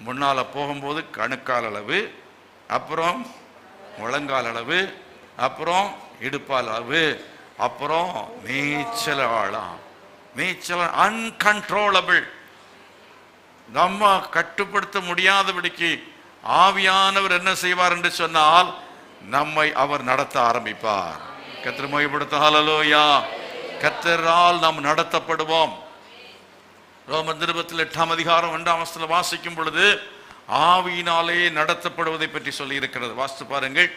முன்னால போகும்போது கணுக்கால் அளவு, அப்புறம் முழங்கால் அளவு, அப்புறம் இடுப்பால் அளவு, அப்புறம் நீச்சல் ஆழம். நீச்சல் அன்கண்ட்ரோலபிள், நம்ம கட்டுப்படுத்த முடியாதபடிக்கு ஆவியானவர் என்ன செய்வார் என்று சொன்னால் நம்மை அவர் நடத்த ஆரம்பிப்பார். கர்த்தரை மகிமைப்படுத்தும். ஹல்லேலூயா. கர்த்தரால் நாம் நடத்தப்படுவோம். ரோமர் நிருபத்தில் 8ஆம் அதிகாரம் 1ஆம் வசனத்தில் வாசிக்கும் பொழுது ஆவியினாலே நடத்தப்படுவதை பற்றி சொல்லி இருக்கிறது. வாசித்து பாருங்கள்.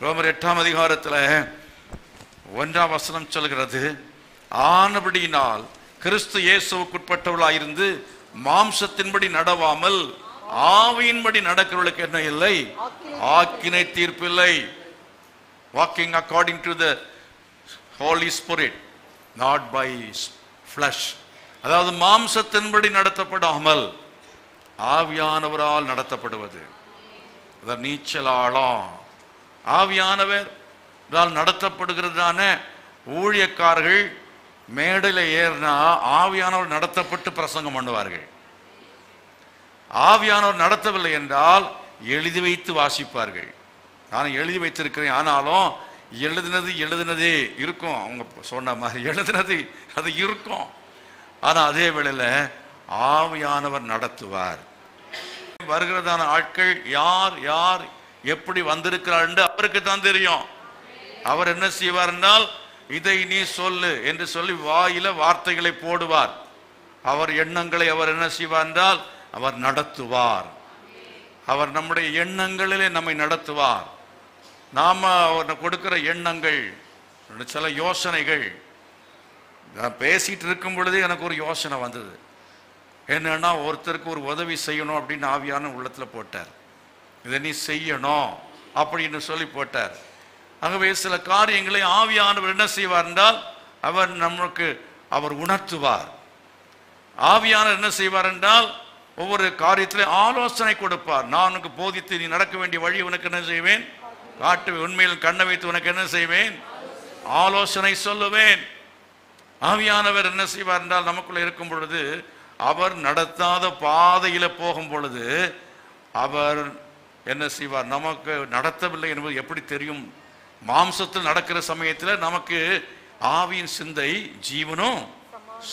ரோமர் 8ஆம் அதிகாரத்தில் 1ஆம் வசனம் சொல்கிறது, ஆனபடியினால் கிறிஸ்து இயேசுவுக்குட்பட்டவர்களாயிருந்து மாம்சத்தின்படி நடவாமல் ஆவியின்படி நடக்கிறவர்களுக்கு என்ன இல்லை? ஆக்கினை தீர்ப்பில்லை. Walking according to the Holy Spirit, not by flesh. அதாவது மாம்சத்தின்படி நடத்தப்படாமல் ஆவியானவரால் நடத்தப்படுவது. நீச்சலாளம் ஆவியானவரால் நடத்தப்படுகிறதான ஊழியக்காரர்கள் மேடையில் ஏறினா ஆவியானவர் நடத்தப்பட்டு பிரசங்கம் பண்ணுவார்கள். ஆவியானவர் நடத்தவில்லை என்றால் எழுதி வைத்து வாசிப்பார்கள். நான் எழுதி வைத்திருக்கிறேன், ஆனாலும் எழுதினதே இருக்கும். அவங்க சொன்ன மாதிரி எழுதினது அது இருக்கும். ஆனா அதே வேளையில் ஆவியானவர் நடத்துவார். வருகிறதான ஆட்கள் யார் யார் எப்படி வந்திருக்கிறார் என்று அவருக்கு தான் தெரியும். அவர் என்ன செய்வார் என்றால், இதை நீ சொல்லு என்று சொல்லி வாயில வார்த்தைகளை போடுவார். அவர் எண்ணங்களை அவர் என்ன செய்வார் என்றால் அவர் நடத்துவார். அவர் நம்முடைய எண்ணங்களிலே நம்மை நடத்துவார். நாம அவர் கொடுக்கிற எண்ணங்கள், சில யோசனைகள். நான் பேசிட்டு இருக்கும் பொழுதே எனக்கு ஒரு யோசனை வந்தது. என்னன்னா, ஒருத்தருக்கு ஒரு உதவி செய்யணும் அப்படின்னு ஆவியான உள்ளத்துல போட்டார். இதை நீ செய்யணும் அப்படின்னு சொல்லி போட்டார். ஆகவே சில காரியங்களை ஆவியானவர் என்ன செய்வார் என்றால் அவர் நமக்கு அவர் உணர்த்துவார். ஆவியானவர் என்ன செய்வார் என்றால் ஒவ்வொரு காரியத்திலே ஆலோசனை கொடுப்பார். நான் உனக்கு போதித்து நீ நடக்க வேண்டிய வழி உனக்கு என்ன செய்வேன், காட்டுவேன். உண்மையில் கண்ணை வைத்து உனக்கு என்ன செய்வேன், ஆலோசனை சொல்லுவேன். ஆவியானவர் என்ன செய்வார் என்றால் நமக்குள்ள இருக்கும் பொழுது, அவர் நடத்தாத பாதையில போகும் பொழுது அவர் என்ன செய்வார், நமக்கு நடத்தவில்லை என்பது எப்படி தெரியும்? மாம்சத்தில் நடக்கிற சமயத்தில் நமக்கு ஆவியின் சிந்தை ஜீவனும்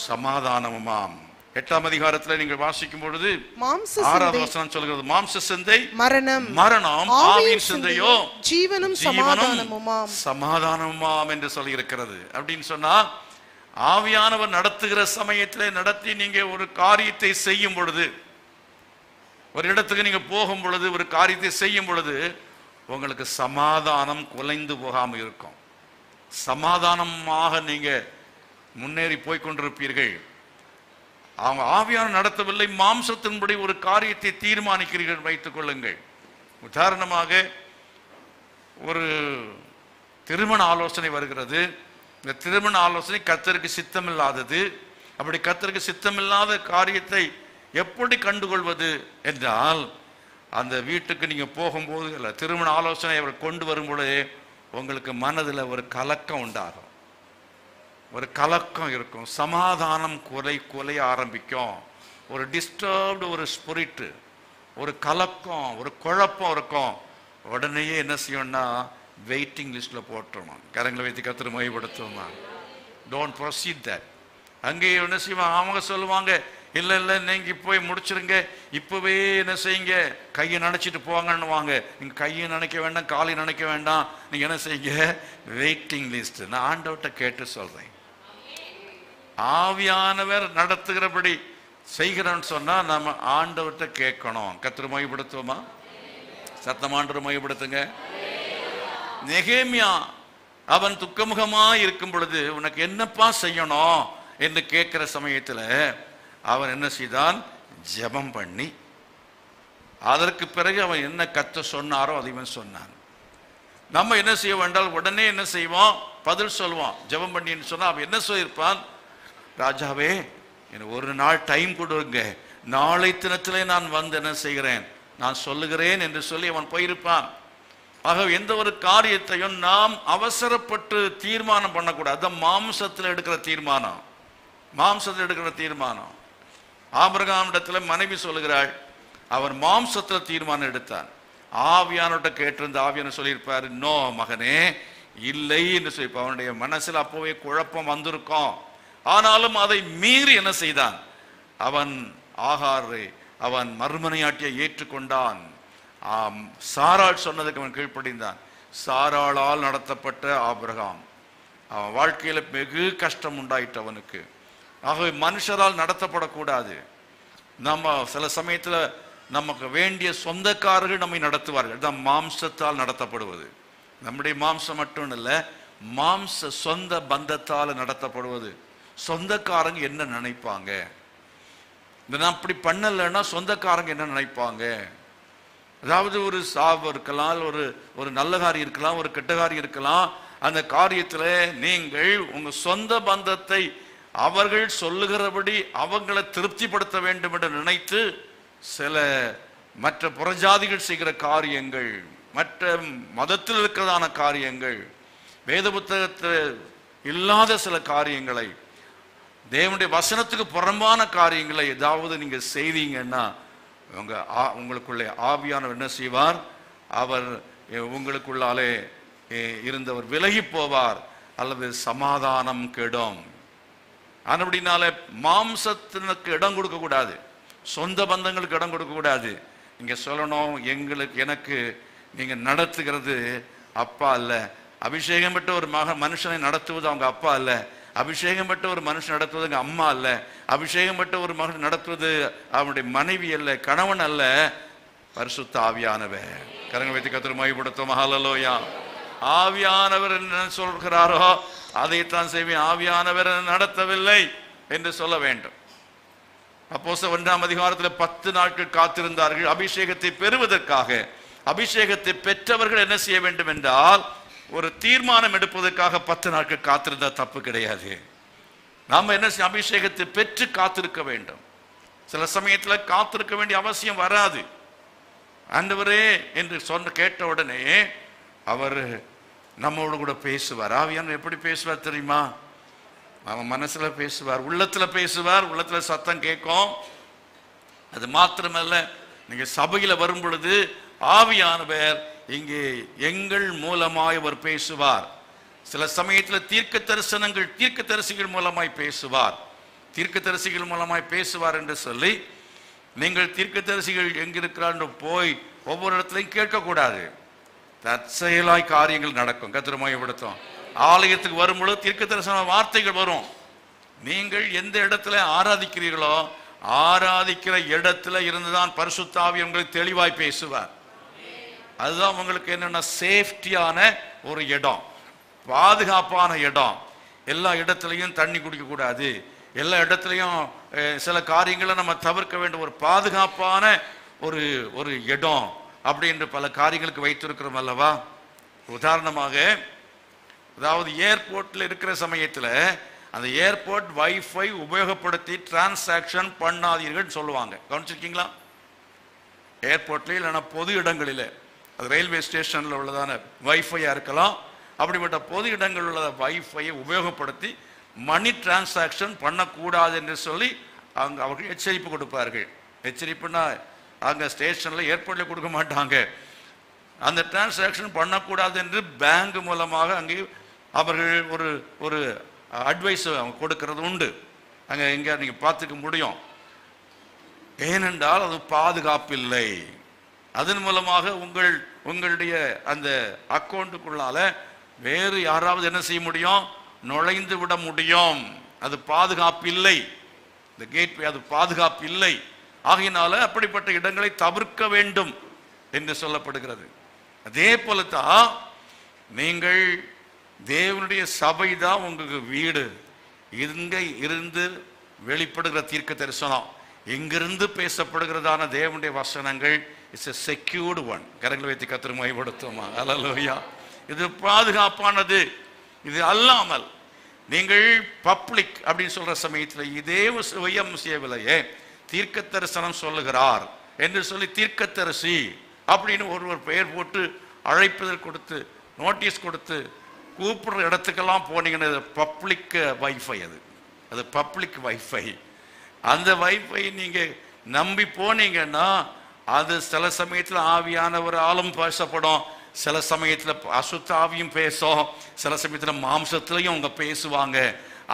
சமாதானமுமாம். 8ஆம் அதிகாரத்தில் நீங்கள் வாசிக்கும் பொழுது 6வது வசனம் சொல்கிறது, மாம்ச சிந்தை மரணம், ஆவியின் சிந்தையோ ஜீவனும் சமாதானமுமாம் என்று சொல்லி இருக்கிறது. அப்படின்னு சொன்னா ஆவியானவர் நடத்துகிற சமயத்திலே நடத்தி நீங்க ஒரு காரியத்தை செய்யும் பொழுது, ஒரு இடத்துக்கு நீங்க போகும் பொழுது, ஒரு காரியத்தை செய்யும் பொழுது உங்களுக்கு சமாதானம் குலைந்து போகாமல் இருக்கும். சமாதானமாக நீங்க முன்னேறி போய்கொண்டிருப்பீர்கள். அவங்க ஆவியானவர் நடத்தவில்லை, மாம்சத்தின்படி ஒரு காரியத்தை தீர்மானிக்கிறீர்கள் வைத்துக் கொள்ளுங்கள். உதாரணமாக ஒரு திருமண ஆலோசனை வருகிறது. இந்த திருமண ஆலோசனை கர்த்தருக்கு சித்தமில்லாதது. அப்படி கர்த்தருக்கு சித்தமில்லாத காரியத்தை எப்படி கண்டுகொள்வது என்றால், அந்த வீட்டுக்கு நீங்க போகும்போது இல்லை, திருமண ஆலோசனை அவர் கொண்டு வரும்பொழுது உங்களுக்கு மனதில் ஒரு கலக்கம் உண்டாகும், ஒரு கலக்கம் இருக்கும், சமாதானம் குலைய ஆரம்பிக்கும், ஒரு டிஸ்டர்ப்டு ஒரு ஸ்பிரிட், ஒரு கலக்கம், ஒரு குழப்பம் இருக்கும். உடனேயே என்ன செய்யணும்னா வெயிட்டிங் லிஸ்ட்ல போட்டுருணும். கரங்களை வைத்து கர்த்தரை மகிமைப்படுத்துவோமா? Don't proceed that. அங்கே என்ன செய்வாங்க, அவங்க சொல்லுவாங்க, இல்லை இல்லை நீங்க போய் முடிச்சிருங்க, இப்பவே என்ன செய்யுங்க, கையை நினைச்சிட்டு போங்கன்னுவாங்க. நீங்க கையை நினைக்க வேண்டாம், காலை நினைக்க வேண்டாம், நீங்க என்ன செய்யுங்க, வெயிட்டிங் லிஸ்ட். நான் ஆண்டவர்கிட்ட கேட்டு சொல்றேன், ஆவியானவர் நடத்துகிறபடி செய்கிறோன்னு சொன்னா நம்ம ஆண்டவர்கிட்ட கேட்கணும். கர்த்தரை மகிமைப்படுத்துவோமா? சத்தம் ஆண்டவரை மகிமைப்படுத்துங்க. நெகேமியா அவன் துக்கமுகமா இருக்கும் பொழுது உனக்கு என்னப்பா செய்யணும் என்று கேட்கிற சமயத்துல அவன் என்ன செய்தான், ஜெபம் பண்ணி அதற்கு பிறகு அவன் என்ன கத்த சொன்னாரோ அதைவன் சொன்னான். நம்ம என்ன செய்ய வேண்டால் உடனே என்ன செய்வோம், பதில் சொல்லுவான். ஜெபம் பண்ணின்னு சொன்னா அவன் என்ன சொல்லியிருப்பான், ராஜாவே எனக்கு ஒரு நாள் டைம் கொடுங்க, நாளை தினத்திலே நான் வந்து என்ன செய்கிறேன், நான் சொல்லுகிறேன் என்று சொல்லி அவன் போயிருப்பான். ஆக எந்த ஒரு காரியத்தையும் நாம் அவசரப்பட்டு தீர்மானம் பண்ணக்கூடாது. அது மாம்சத்தில் எடுக்கிற தீர்மானம், மாம்சத்தில் எடுக்கிற தீர்மானம். ஆபிரகாமிடத்துல மனைவி சொல்லுகிறாள், அவர் மாம்சத்தில் தீர்மானம் எடுத்தான். ஆவியானோட்ட கேட்டிருந்த ஆவியான சொல்லியிருப்பாரு, நோ மகனே இல்லை என்று சொல்லி. அவனுடைய மனசில் அப்போவே குழப்பம் வந்திருக்கும். ஆனாலும் அதை மீறி என்ன செய்தான், அவன் ஆகாரை அவன் மறுமனையாட்டியை ஏற்றுக்கொண்டான். சாராள் சொன்னதுக்கு அவன் கீழ்ப்படிந்தான். சாராளால் நடத்தப்பட்ட ஆபிரகாம், அவன் வாழ்க்கையில வெகு கஷ்டம் உண்டாயிட்டு அவனுக்கு. ஆகவே மனுஷரால் நடத்தப்படக்கூடாது. நம்ம சில சமயத்துல நமக்கு வேண்டிய சொந்தக்காரர்கள் நம்மை நடத்துவார்கள். தான் மாம்சத்தால் நடத்தப்படுவது. நம்முடைய மாம்சம் மட்டும் இல்லை, மாம்ச சொந்த பந்தத்தால் நடத்தப்படுவது. சொந்தக்காரங்க என்ன நினைப்பாங்க, நான் அப்படி பண்ணலைன்னா சொந்தக்காரங்க என்ன நினைப்பாங்க. அதாவது ஒரு சாவு இருக்கலாம், ஒரு நல்ல காரியம் இருக்கலாம், ஒரு கெட்ட காரியம் இருக்கலாம். அந்த காரியத்துல நீங்கள் உங்க சொந்த பந்தத்தை அவர்கள் சொல்லுகிறபடி அவங்களை திருப்திப்படுத்த வேண்டும் என்று நினைத்து சில மற்ற புறஜாதிகள் செய்கிற காரியங்கள், மற்ற மதத்தில் இருக்கிறதான காரியங்கள், வேத புத்தகத்தில் இல்லாத சில காரியங்களை, தேவனுடைய வசனத்துக்கு புறம்பான காரியங்களை ஏதாவது நீங்க செய்தீங்கன்னா உங்களுக்குள்ளே ஆவியானவர் என்ன செய்வார்? அவர் உங்களுக்குள்ளாலே இருந்தவர் விலகி போவார், அல்லது சமாதானம் கெடும். அப்படினால மாம்சத்தினுக்கு இடம் கொடுக்க கூடாது, சொந்த பந்தங்களுக்கு இடம் கொடுக்க கூடாது. நீங்க சொல்லணும், எனக்கு நீங்க நடத்துகிறது அப்பா அல்ல, அபிஷேகம் பெற்ற ஒரு மனுஷனை நடத்துவது அவங்க அப்பா அல்ல, அபிஷேகம் பெற்ற ஒரு மனுஷன் நடத்துவது எங்க அம்மா அல்ல, அபிஷேகம் பெற்ற ஒரு மகன் நடத்துவது அவனுடைய மனைவி அல்ல, கணவன் அல்ல, பரிசுத்த ஆவியானவர். கரங்களை வைத்து கர்த்தரை மகிமைப்படுத்துவோம். ஹல்லேலூயா. ஆவியானவர் என்ன சொல்கிறாரோ அதைத்தான் செய்வேன், ஆவியானவர் நடத்தவில்லை என்று சொல்ல வேண்டும். அப்போஸ்தலர் 1ஆம் அதிகாரத்தில் 10 நாட்கள் காத்திருந்தார்கள் அபிஷேகத்தை பெறுவதற்காக. அபிஷேகத்தை பெற்றவர்கள் என்ன செய்ய வேண்டும் என்றால், ஒரு தீர்மானம் எடுப்பதற்காக 10 நாட்கள் காத்திருந்தா தப்பு கிடையாது. நாம என்ன செய்ய, அபிஷேகத்தை பெற்று காத்திருக்க வேண்டும். சில சமயத்தில் காத்திருக்க வேண்டிய அவசியம் வராது. ஆண்டவரே என்று கேட்ட உடனே அவர் நம்மோடு கூட பேசுவார். ஆவியானவர் எப்படி பேசுவார் தெரியுமா? அவன் மனசுல பேசுவார், உள்ளத்துல பேசுவார், உள்ளத்துல சத்தம் கேட்கும். அது மாத்திரமல்ல, நீங்க சபையில வரும் பொழுது ஆவியானவர் இங்கே எங்கள் மூலமாய் அவர் பேசுவார். சில சமயத்தில் தீர்க்கதரிசிகள் மூலமாய் பேசுவார். தீர்க்கதரிசிகள் மூலமாய் பேசுவார் என்று சொல்லி நீங்கள் தீர்க்கதரிசிகள் எங்கிருக்கிறார் போய் ஒவ்வொரு இடத்துலையும் கேட்கக்கூடாது. தற்செயலாய் காரியங்கள் நடக்கும். கர்த்தரை மகிமைப்படுத்தும். ஆலயத்துக்கு வரும்பொழுது தீர்க்கதரிசன வார்த்தைகள் வரும். நீங்கள் எந்த இடத்துல ஆராதிக்கிறீர்களோ ஆராதிக்கிற இடத்துல இருந்துதான் பரிசுத்த ஆவி உங்களுக்கு தெளிவாய் பேசுவார். அதுதான் உங்களுக்கு என்னன்னா சேஃப்டியான ஒரு இடம், பாதுகாப்பான இடம். எல்லா இடத்துலையும் தண்ணி குடிக்க கூடாது, எல்லா இடத்துலையும் சில காரியங்களை நம்ம தவிர்க்க வேண்டும். ஒரு பாதுகாப்பான ஒரு இடம் அப்படின்ற பல காரியங்களுக்கு வைத்திருக்கிறோம் அல்லவா? உதாரணமாக, அதாவது ஏர்போர்ட்ல இருக்கிற சமயத்தில் அந்த ஏர்போர்ட் வைஃபை உபயோகப்படுத்தி டிரான்சாக்ஷன் பண்ணாதீர்கள் சொல்லுவாங்க. கவனிச்சிருக்கீங்களா? ஏர்போர்ட்ல இல்லைன்னா பொது இடங்களில், அது ரயில்வே ஸ்டேஷன்ல உள்ளதான வைஃபையா இருக்கலாம், அப்படிப்பட்ட பொது இடங்களில் உள்ள வைஃபையை உபயோகப்படுத்தி மணி டிரான்சாக்ஷன் பண்ணக்கூடாது என்று சொல்லி அவர்கள் எச்சரிப்பு கொடுப்பார்கள். எச்சரிப்புன்னா அங்கே ஸ்டேஷனில் ஏர்போர்ட்ல கொடுக்க மாட்டாங்க. அந்த டிரான்சாக்ஷன் பண்ணக்கூடாது என்று பேங்க் மூலமாக அங்கே அவர்கள் ஒரு அட்வைஸ் கொடுக்கறது உண்டு. அங்கே எங்கே நீங்கள் பார்த்துக்க முடியும். ஏனென்றால் அது பாதுகாப்பில்லை. அதன் மூலமாக உங்களுடைய அந்த அக்கௌண்ட்டுக்குள்ளால வேறு யாராவது என்ன செய்ய முடியும்? நுழைந்து விட முடியும். அது பாதுகாப்பு இல்லை. இந்த கேட்வே அது பாதுகாப்பு இல்லை. ஆகையினால அப்படிப்பட்ட இடங்களை தவிர்க்க வேண்டும் என்று சொல்லப்படுகிறது. அதே போலத்தான் நீங்கள் தேவனுடைய சபை தான் உங்களுக்கு வீடு. இங்க இருந்து வெளிப்படுகிற தீர்க்க தரிசனம், இங்கிருந்து பேசப்படுகிறதான தேவனுடைய வசனங்கள் இட்ஸ் எ செக்யூர்டு ஒன். கரங்களை வைத்து கர்த்தரை மகிமைப்படுத்துவோமா? அல்லேலூயா. இது பாதுகாப்பானது. இது அல்லாமல் நீங்கள் பப்ளிக் அப்படின்னு சொல்ற சமயத்தில் இதே செய்யவில்லையே, தீர்க்க தரிசனம் சொல்லுகிறார் என்று சொல்லி தீர்க்கதரிசி அப்படின்னு ஒருவர் பெயர் போட்டு அழைப்புதல் கொடுத்து நோட்டீஸ் கொடுத்து கூப்பிடுற இடத்துக்கெல்லாம் போனீங்கன்னா பப்ளிக் வைஃபை, அது பப்ளிக் வைஃபை. அந்த வைஃபை நீங்க நம்பி போனீங்கன்னா அது சில சமயத்தில் ஆவியானவராலும் பேசப்படும், சில சமயத்தில் அசுத்த ஆவியும் பேசும், சில சமயத்தில் மாம்சத்திலையும் அவங்க பேசுவாங்க.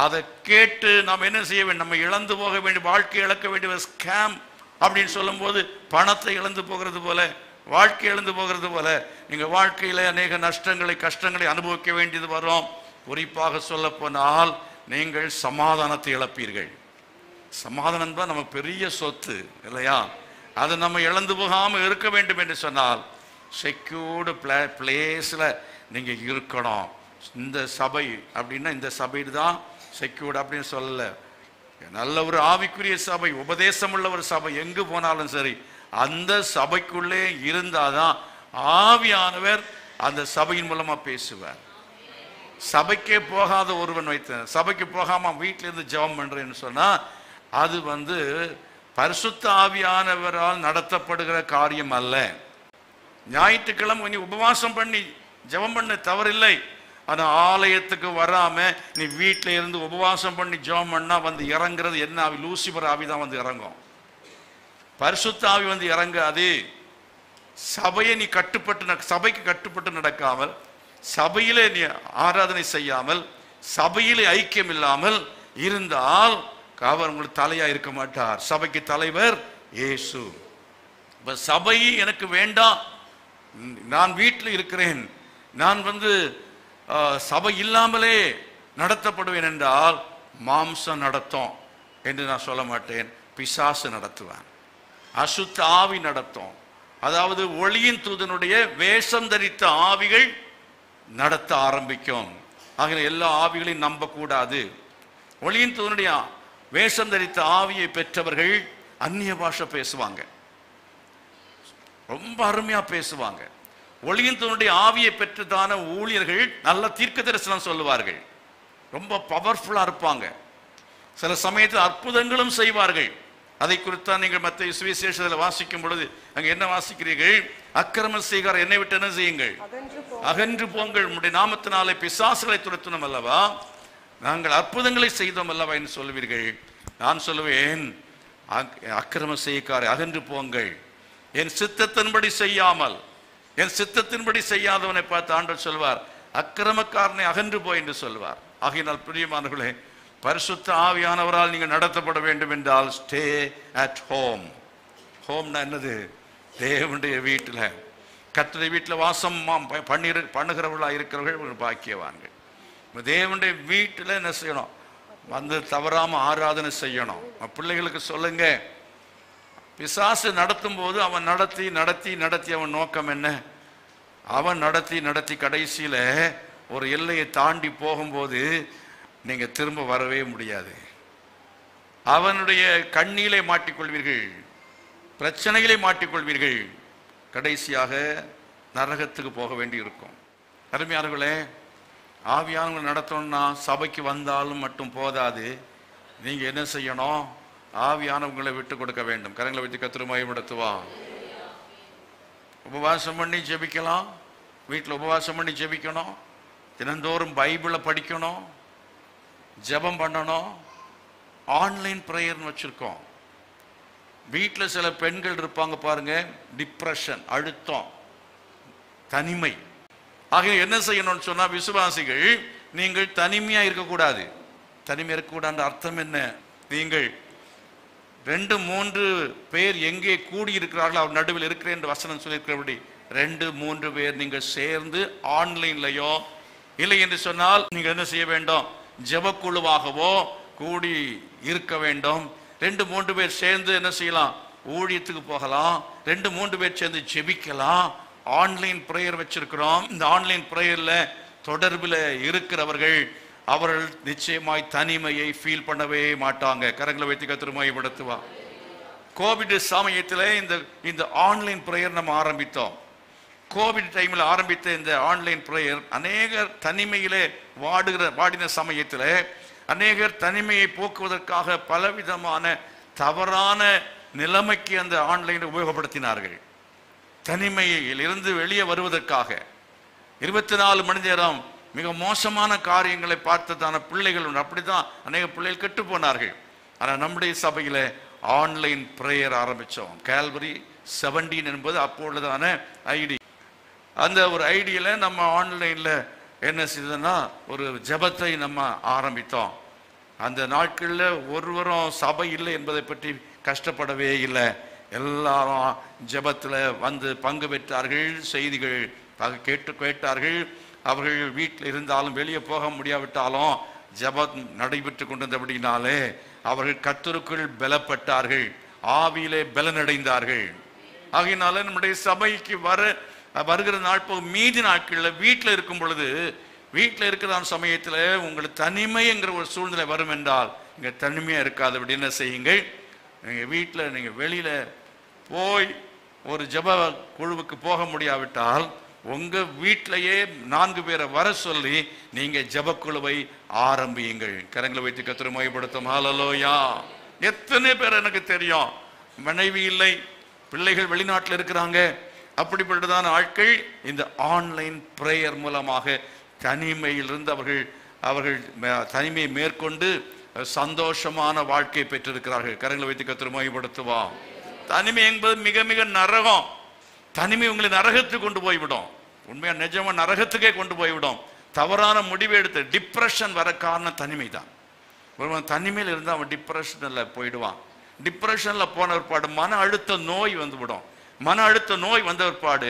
அதை கேட்டு நாம் என்ன செய்ய வேண்டும்? நம்ம இழந்து போக வேண்டிய, வாழ்க்கை இழக்க வேண்டிய ஸ்கேம் அப்படின்னு சொல்லும் போது பணத்தை இழந்து போகிறது போல, வாழ்க்கை இழந்து போகிறது போல நீங்க வாழ்க்கையில அநேக நஷ்டங்களை கஷ்டங்களை அனுபவிக்க வேண்டியது வரும். குறிப்பாக சொல்ல போனால் நீங்கள் சமாதானத்தை இழப்பீர்கள். சமாதானம் தான் நம்ம பெரிய சொத்து இல்லையா? அது நம்ம இழந்து போகாமல் இருக்க வேண்டும் என்று சொன்னால் செக்யூர்டு பிளேஸ்ல நீங்க இருக்கணும். இந்த சபை அப்படின்னா இந்த சபை தான் செக்யூர்டு அப்படின்னு சொல்லல. நல்ல ஒரு ஆவிக்குரிய சபை, உபதேசம் உள்ள ஒரு சபை, எங்கு போனாலும் சரி அந்த சபைக்குள்ளே இருந்தாதான் ஆவியானவர் அந்த சபையின் மூலமா பேசுவார். சபைக்கே போகாத ஒருவன் வைத்த, சபைக்கு போகாம வீட்டில இருந்து ஜெபம் பண்றேன்னு சொன்னா அது பரிசுத்த ஆவியானவரால் நடத்தப்படுகிற காரியம் அல்ல. ஞாயிற்றுக்கிழமை நீ உபவாசம் பண்ணி ஜெபம் பண்ண தவறில்லை. ஆனா ஆலயத்துக்கு வராம நீ வீட்டில இருந்து உபவாசம் பண்ணி ஜெபம் பண்ணா இறங்குறது என்ன ஆவி? லூசிபர் ஆவி தான் இறங்கும். பரிசுத்த ஆவி வந்து இறங்காது. சபையை நீ சபைக்கு கட்டுப்பட்டு நடக்காமல், சபையிலே நீ ஆராதனை செய்யாமல், சபையிலே ஐக்கியம் இல்லாமல் இருந்தால் அவர் உங்களுக்கு தலையா இருக்க மாட்டார். சபைக்கு தலைவர் இயேசு. இப்ப சபை எனக்கு வேண்டாம், நான் வீட்டில் இருக்கிறேன், நான் சபை இல்லாமலே நடத்தப்படுவேன் என்றால் மாம்சம் நடத்தும் என்று நான் சொல்ல மாட்டேன். பிசாசு நடத்துவான், அசுத்த ஆவி நடத்தும். அதாவது ஒளியின் தூதனுடைய வேஷம் தரித்த ஆவிகள் நடத்த ஆரம்பிக்கும். ஆகிய எல்லா ஆவிகளையும் நம்ப கூடாது. ஒளியின் தூதனுடைய வேஷம் தரித்த ஆவியை பெற்றவர்கள் அந்நிய பாஷை பேசுவாங்க, ரொம்ப அருமையா பேசுவாங்க. ஒளியின் தூதனுடைய ஆவியை பெற்றதான ஊழியர்கள் நல்ல தீர்க்க தரிசனம் சொல்லுவார்கள், ரொம்ப பவர்ஃபுல்லா இருப்பாங்க. சில சமயத்தில் அற்புதங்களும் செய்வார்கள். அதை குறித்தான் நீங்கள் மத்திய சுவிசேஷத்தில் வாசிக்கும் பொழுது அங்க என்ன வாசிக்கிறீர்கள்? அக்கிரமம் செய்கிறார், என்னை விட்டு என்ன செய்யுங்கள்? அகன்று போங்கள், உம்முடைய நாமத்தினாலே பிசாசுகளை துரத்தினோம் அல்லவா, நாங்கள் அற்புதங்களை செய்தோம் அல்லவா என்று சொல்லுவீர்கள். நான் சொல்லுவேன், அக்கிரமம் செய்யக்காரை அகன்று போங்கள், என் சித்தத்தின்படி செய்யாமல், என் சித்தத்தின்படி செய்யாதவனை பார்த்து ஆண்டவர் சொல்வார், அக்கிரமக்காரனை அகன்று போய் என்று சொல்வார். ஆகையினால் பிரியமானவர்களே, பரிசுத்த ஆவியானவரால் நீங்கள் நடத்தப்பட வேண்டும் என்றால் ஸ்டே அட் ஹோம். ஹோம்னா என்னது? தேவனுடைய வீட்டில், கர்த்தருடைய வீட்டில் வாசம் பண்ணுகிறவர்களாக இருக்கிறவர்கள் பாக்கியவான்கள். தேவனுடைய வீட்டில் என்ன செய்யணும்? தவறாம ஆராதனை செய்யணும். பிள்ளைகளுக்கு சொல்லுங்க, பிசாசு நடத்தும் போது அவன் நடத்தி நடத்தி நடத்தி அவன் நோக்கம் என்ன? அவன் நடத்தி நடத்தி கடைசியில ஒரு எல்லையை தாண்டி போகும்போது நீங்க திரும்ப வரவே முடியாது. அவனுடைய கண்ணிலே மாட்டிக்கொள்வீர்கள், பிரச்சனைகளை மாட்டிக்கொள்வீர்கள், கடைசியாக நரகத்துக்கு போக வேண்டி இருக்கும். அருமையானவர்களே, ஆவியானவங்களை நடத்தணும்னா சபைக்கு வந்தாலும் மட்டும் போதாது, நீங்க என்ன செய்யணும்? ஆவியானவங்களை விட்டு கொடுக்க வேண்டும். கரங்களை வைத்து கர்த்தர் மகிமைப்படுத்துவான். உபவாசம் பண்ணி ஜெபிக்கலாம், வீட்டில் உபவாசம் பண்ணி ஜெபிக்கணும், தினந்தோறும் பைபிளை படிக்கணும், ஜெபம் பண்ணணும். ஆன்லைன் ப்ரேயர்னு வச்சிருக்கோம். வீட்டில் சில பெண்கள் இருப்பாங்க பாருங்க, டிப்ரெஷன், அழுத்தம், தனிமை. ஆக என்ன செய்யணும்னு சொன்னா, விசுவாசிகள் நீங்கள் தனிமையா இருக்கக்கூடாது. தனிமையா இருக்கக்கூடாது அர்த்தம் என்ன? நீங்கள் 2-3 பேர் எங்கே கூடி இருக்கிறார்கள் அவர் நடுவில் இருக்கிறேன் என்று வசனம் சொல்லியிருக்கிறபடி 2-3 பேர் நீங்கள் சேர்ந்து ஆன்லைன்லையோ இல்லை என்று சொன்னால் நீங்கள் என்ன செய்ய வேண்டும்? ஜெபக்குழுவாகவோ கூடி இருக்க வேண்டும். 2-3 பேர் சேர்ந்து என்ன செய்யலாம்? ஊழியத்துக்கு போகலாம். 2-3 பேர் சேர்ந்து ஜெபிக்கலாம். ஆன்லைன் பிரேயர் வச்சிருக்கிறோம். இந்த ஆன்லைன் பிரேயர்ல தொடர்பில் இருக்கிறவர்கள் அவர்கள் நிச்சயமாய் தனிமையை ஃபீல் பண்ணவே மாட்டாங்க. கரங்களை வைத்து கர்த்தர் மகிமைப்படுத்துவார். கோவிட் சமயத்தில் இந்த ஆன்லைன் பிரேயர் நம்ம ஆரம்பித்தோம். கோவிட் டைமில் ஆரம்பித்த இந்த ஆன்லைன் பிரேயர் அநேகர் தனிமையிலே வாடின சமயத்தில் அநேகர் தனிமையை போக்குவதற்காக பலவிதமான தவறான நிலைமைக்கு அந்த ஆன்லைனை உபயோகப்படுத்தினார்கள். தனிமையில் இருந்து வெளியே வருவதற்காக 24 மணி நேரம் மிக மோசமான காரியங்களை பார்த்ததான பிள்ளைகள் உண்டு. அப்படிதான் அநேக பிள்ளைகள் கெட்டு போனார்கள். ஆனால் நம்முடைய சபையில் ஆன்லைன் பிரேயர் ஆரம்பித்தோம். கால்வரி 17 என்பது அப்பொழுதான ஐடி. அந்த ஒரு ஐடியில் நம்ம ஆன்லைனில் என்ன செய்ததுன்னா ஒரு ஜெபத்தை நம்ம ஆரம்பித்தோம். அந்த நாட்களில் ஒருவரும் சபை இல்லை என்பதை பற்றி கஷ்டப்படவே இல்லை. எல்லாரும் ஜெபத்தில் பங்கு பெற்றார்கள், செய்திகள் கேட்டார்கள். அவர்கள் வீட்டில் இருந்தாலும் வெளியே போக முடியாவிட்டாலும் ஜெபம் நடைபெற்று கொண்டிருந்தபடினாலே அவர்கள் கர்த்தருக்குள் பலப்பட்டார்கள், ஆவியிலே பலனடைந்தார்கள். ஆகையினால நம்முடைய சபைக்கு வருகிற நாட்கள் மீதி நாட்களில் வீட்டில் இருக்கும் பொழுது, வீட்டில் இருக்கிற சமயத்தில் உங்களுக்கு தனிமைங்கிற ஒரு சூழ்நிலை வரும் என்றால் இங்கே தனிமையாக இருக்காது. அப்படி என்ன செய்யுங்கள்? நீங்கள் வீட்டில் நீங்கள் வெளியில் போய் ஒரு ஜெப குழுவுக்கு போக முடியாவிட்டால் உங்க வீட்டிலேயே 4 பேரை வர சொல்லி நீங்க ஜெபக்குழுவை ஆரம்பியுங்கள். கரங்களை வைத்து கர்த்தரை மகிமைப்படுத்தும். ஹல்லேலூயா. எத்தனை பேர் எனக்கு தெரியும் மனைவி இல்லை, பிள்ளைகள் வெளிநாட்டில் இருக்கிறாங்க. அப்படிப்பட்டதான ஆட்கள் இந்த ஆன்லைன் பிரேயர் மூலமாக தனிமையிலிருந்து அவர்கள் தனிமையை மேற்கொண்டு சந்தோஷமான வாழ்க்கை பெற்றிருக்கிறார்கள். கரங்களை வைத்து கர்த்தரை மகிமைப்படுத்துவார். தனிமை என்பது மிக மிக நரகம். தனிமை உங்களை நரகத்துக்கு கொண்டு போய்விடும். உண்மையா நிஜமா நரகத்துக்கே கொண்டு போய்விடும். தவறான முடிவு எடுத்து டிப்ரெஷன் வர காரணம் தனிமை தான். ஒருவன் தனிமையில் இருந்தால் அவன் டிப்ரெஷனில் போயிடுவான். டிப்ரெஷனில் போன பிற்பாடு மன அழுத்த நோய் வந்துவிடும். மன அழுத்த நோய் வந்த பிற்பாடு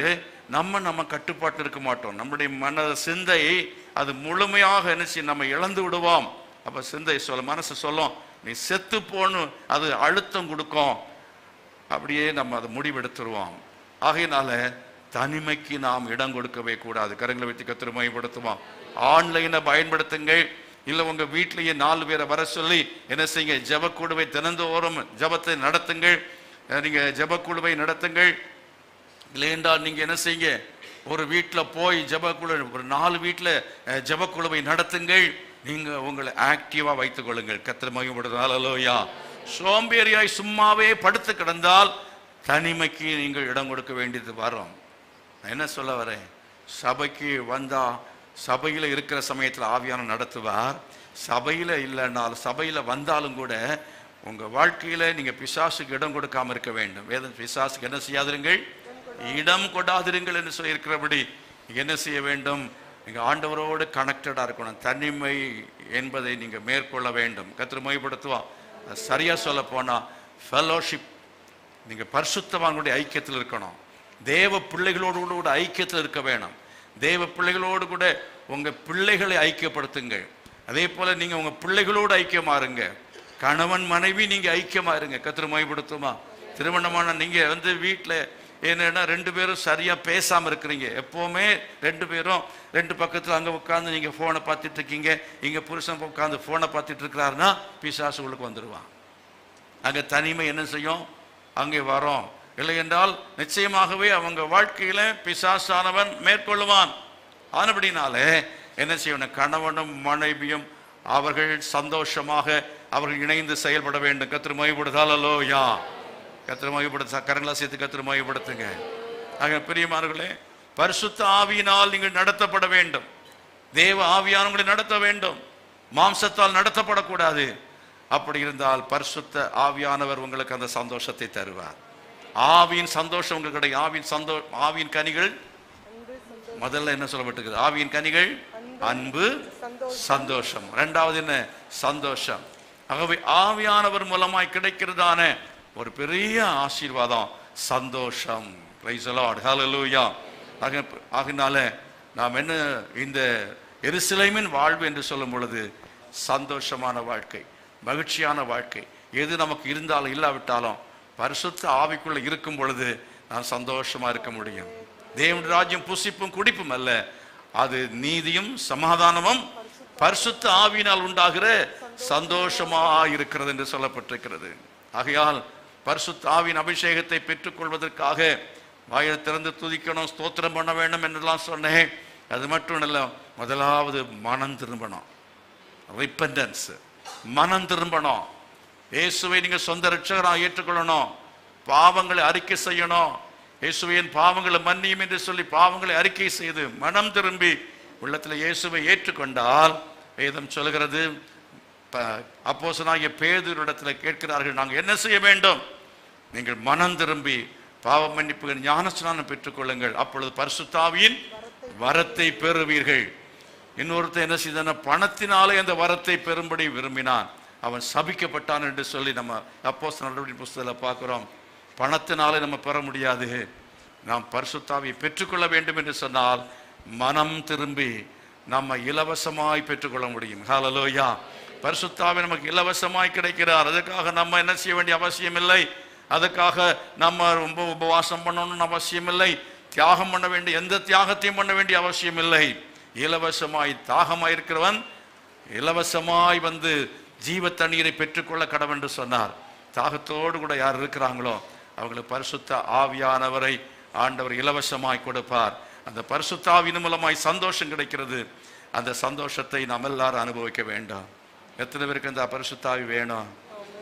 நம்ம கட்டுப்பாட்டு இருக்க மாட்டோம். நம்முடைய மன சிந்தை அது முழுமையாக நினைச்சு நம்ம இழந்து விடுவோம். அப்போ சிந்தை மனசு சொல்லும், நீ செத்து போன்னு அது அழுத்தம் கொடுக்கும். அப்படியே நம்ம அதை முடிவெடுத்துருவோம். ஆகையினால தனிமைக்கு நாம் இடம் கொடுக்கவே கூடாது. கரங்களை வைத்து கர்த்தரை மகிமைப்படுத்துவோம். ஆன்லைனை பயன்படுத்துங்கள். இல்லை உங்க வீட்டிலேயே 4 பேரை வர சொல்லி என்ன செய்யுங்க, ஜெபக்குழுவை தினந்தோறும் ஜெபத்தை நடத்துங்கள். நீங்க ஜெபக்குழுவை நடத்துங்கள். இல்லை என்றால் நீங்க என்ன செய்யுங்க, ஒரு வீட்டில் போய் ஜெபக்குழு, ஒரு 4 வீட்டில் ஜெபக்குழுவை நடத்துங்கள். நீங்க உங்களை ஆக்டிவா வைத்துக் கொள்ளுங்கள். கர்த்தரை மகிமைப்படுத்துவோம். ஹல்லேலூயா. சோம்பேறியாய் சும்மாவே படுத்து கிடந்தால் தனிமைக்கு நீங்கள் இடம் கொடுக்க வேண்டியது வரும். என்ன சொல்ல வரேன், சபைக்கு வந்தா சபையில் இருக்கிற சமயத்தில் ஆவியானவர் நடத்துவார். சபையில் இல்லைன்னாலும் சபையில் வந்தாலும் கூட உங்கள் வாழ்க்கையில் நீங்கள் பிசாசுக்கு இடம் கொடுக்காமல் இருக்க வேண்டும். வேதம் பிசாசுக்கு என்ன செய்யாதிருங்கள், இடம் கொடாதிருங்கள் என்று சொல்லியிருக்கிறபடி நீங்கள் என்ன செய்ய வேண்டும், நீங்கள் ஆண்டவரோடு கனெக்டடாக இருக்கணும். தனிமை என்பதை நீங்கள் மேற்கொள்ள வேண்டும். கர்த்தரை மகிமைப்படுத்துவோம். சரியாக சொல்ல போனால் ஃபெலோஷிப், நீங்கள் பரிசுத்தவான்களுடைய ஐக்கியத்தில் இருக்கணும். தேவ பிள்ளைகளோடு கூட ஐக்கியத்தில் இருக்க வேணும். தேவ பிள்ளைகளோடு கூட உங்கள் பிள்ளைகளை ஐக்கியப்படுத்துங்கள். அதே போல் நீங்கள் உங்கள் பிள்ளைகளோடு ஐக்கியமாறுங்க. கணவன் மனைவி நீங்கள் ஐக்கியமாறுங்க. கர்த்தரை மகிமைப்படுத்துமா. திருமணமான நீங்கள் வீட்டில் என்னன்னா 2 பேரும் சரியாக பேசாமல் இருக்கிறீங்க. எப்போவுமே 2 பேரும் 2 பக்கத்தில் அங்கே உட்காந்து நீங்கள் ஃபோனை பார்த்துட்டு இருக்கீங்க. இங்கே புருஷன் உட்காந்து ஃபோனை பார்த்துட்டு இருக்கிறாருன்னா பிசாசு உங்களுக்கு வந்துடுவான். அங்கே தனிமை என்ன செய்யும், அங்கே வரும். இல்லை என்றால் நிச்சயமாகவே அவங்க வாழ்க்கையில பிசாசானவன் மேற்கொள்ளுவான். ஆனபடினாலே என்ன செய்யணும், கணவனும் மனைவியும் அவர்கள் சந்தோஷமாக அவர்கள் இணைந்து செயல்பட வேண்டும். கர்த்தரை மகிமைப்படுத்துங்கள். ஹல்லேலூயா. கர்த்தரை மகிமைப்படுத்த கரங்களா சேர்த்து கர்த்தரை மகிமைப்படுத்துங்க. ஆக பிரியமானவர்களே, பரிசுத்த ஆவியினால் நீங்கள் நடத்தப்பட வேண்டும். தேவ ஆவியானவர்களை நடத்த வேண்டும். மாம்சத்தால் நடத்தப்படக்கூடாது. அப்படி இருந்தால் பரிசுத்த ஆவியானவர் உங்களுக்கு அந்த சந்தோஷத்தை தருவார். ஆவியின் சந்தோஷம் உங்களுக்கு கிடைக்கும். ஆவியின் கனிகள் முதல்ல என்ன சொல்லப்பட்டிருக்குது, ஆவியின் கனிகள் அன்பு, சந்தோஷம். 2வது என்ன, சந்தோஷம். ஆகவே ஆவியானவர் மூலமாய் கிடைக்கிறதான ஒரு பெரிய ஆசீர்வாதம் சந்தோஷம். Praise the Lord. ஹல்லேலூயா. ஆகினால நாம் என்ன, இந்த எருசலேமின் வாழ்வு என்று சொல்லும் பொழுது சந்தோஷமான வாழ்க்கை, மகிழ்ச்சியான வாழ்க்கை. எது நமக்கு இருந்தாலும் இல்லாவிட்டாலும் பரிசுத்த ஆவிக்குள்ள இருக்கும் பொழுது நான் சந்தோஷமா இருக்க முடியும். தேவனுடைய ராஜ்யம் புசிப்பும் குடிப்பும் அல்ல, அது நீதியும் சமாதானமும் பரிசுத்த ஆவியினால் உண்டாகிற சந்தோஷமா இருக்கிறது என்று சொல்லப்பட்டிருக்கிறது. ஆகையால் பரிசுத்த ஆவியின் அபிஷேகத்தை பெற்றுக்கொள்வதற்காக வாயை திறந்து துதிக்கணும், ஸ்தோத்திரம் பண்ண வேண்டும் என்றெல்லாம் சொன்னேன். அது மட்டும் இல்ல, முதலாவது மனம் திரும்பணும். ரிப்பெண்டன்ஸ், மனம் திரும்பணும். இயேசுவை நீங்கள் சொந்த ரட்சகராக ஏற்றுக்கொள்ளணும். பாவங்களை அறிக்கை செய்யணும். இயேசுவின் பாவங்களை மன்னியும் என்று சொல்லி பாவங்களை அறிக்கை செய்து மனம் திரும்பி உள்ளத்தில் இயேசுவை ஏற்றுக்கொண்டால் வேதம் சொல்கிறது, அப்போஸ்தலனாகிய பேதுருவிடத்தில் கேட்கிறார்கள், நாங்கள் என்ன செய்ய வேண்டும்? நீங்கள் மனம் திரும்பி பாவ மன்னிப்பு ஞானஸ்நானம் பெற்றுக்கொள்ளுங்கள், அப்பொழுது பரிசுத்த ஆவியின் வரத்தை பெறுவீர்கள். இன்னொருத்தர் என்ன செய்தான, பணத்தினாலே அந்த வரத்தை பெறும்படி விரும்பினான், அவன் சபிக்கப்பட்டான் என்று சொல்லி நம்ம அப்போஸ்தலர் நடவடிக்கை புஸ்தகத்தில் பார்க்கிறோம். பணத்தினாலே நம்ம பெற முடியாது. நாம் பரிசுத்த ஆவியை பெற்றுக்கொள்ள வேண்டும் என்று சொன்னால் மனம் திரும்பி நம்ம இலவசமாய் பெற்றுக்கொள்ள முடியும். ஹல்லேலூயா. பரிசுத்த ஆவி நமக்கு இலவசமாய் கிடைக்கிறார். அதுக்காக நம்ம என்ன செய்ய வேண்டிய அவசியம் இல்லை. அதுக்காக நம்ம ரொம்ப உபவாசம் பண்ணணும்னு அவசியம் இல்லை. தியாகம் பண்ண வேண்டிய எந்த தியாகத்தையும் பண்ண வேண்டிய அவசியம் இல்லை. இலவசமாய் தாகமாய் இருக்கிறவன் இலவசமாய் வந்து ஜீவ தண்ணீரை பெற்றுக்கொள்ள கடவுள் என்று சொன்னார். தாகத்தோடு கூட யார் இருக்கிறாங்களோ அவங்களுக்கு பரிசுத்த ஆவியானவரை ஆண்டவர் இலவசமாய் கொடுப்பார். அந்த பரிசுத்த ஆவியின் மூலமாய் சந்தோஷம் கிடைக்கிறது. அந்த சந்தோஷத்தை நாம் எல்லாரும் அனுபவிக்க வேண்டும். எத்தனை பேருக்கு இந்த பரிசுத்த ஆவி வேணும்?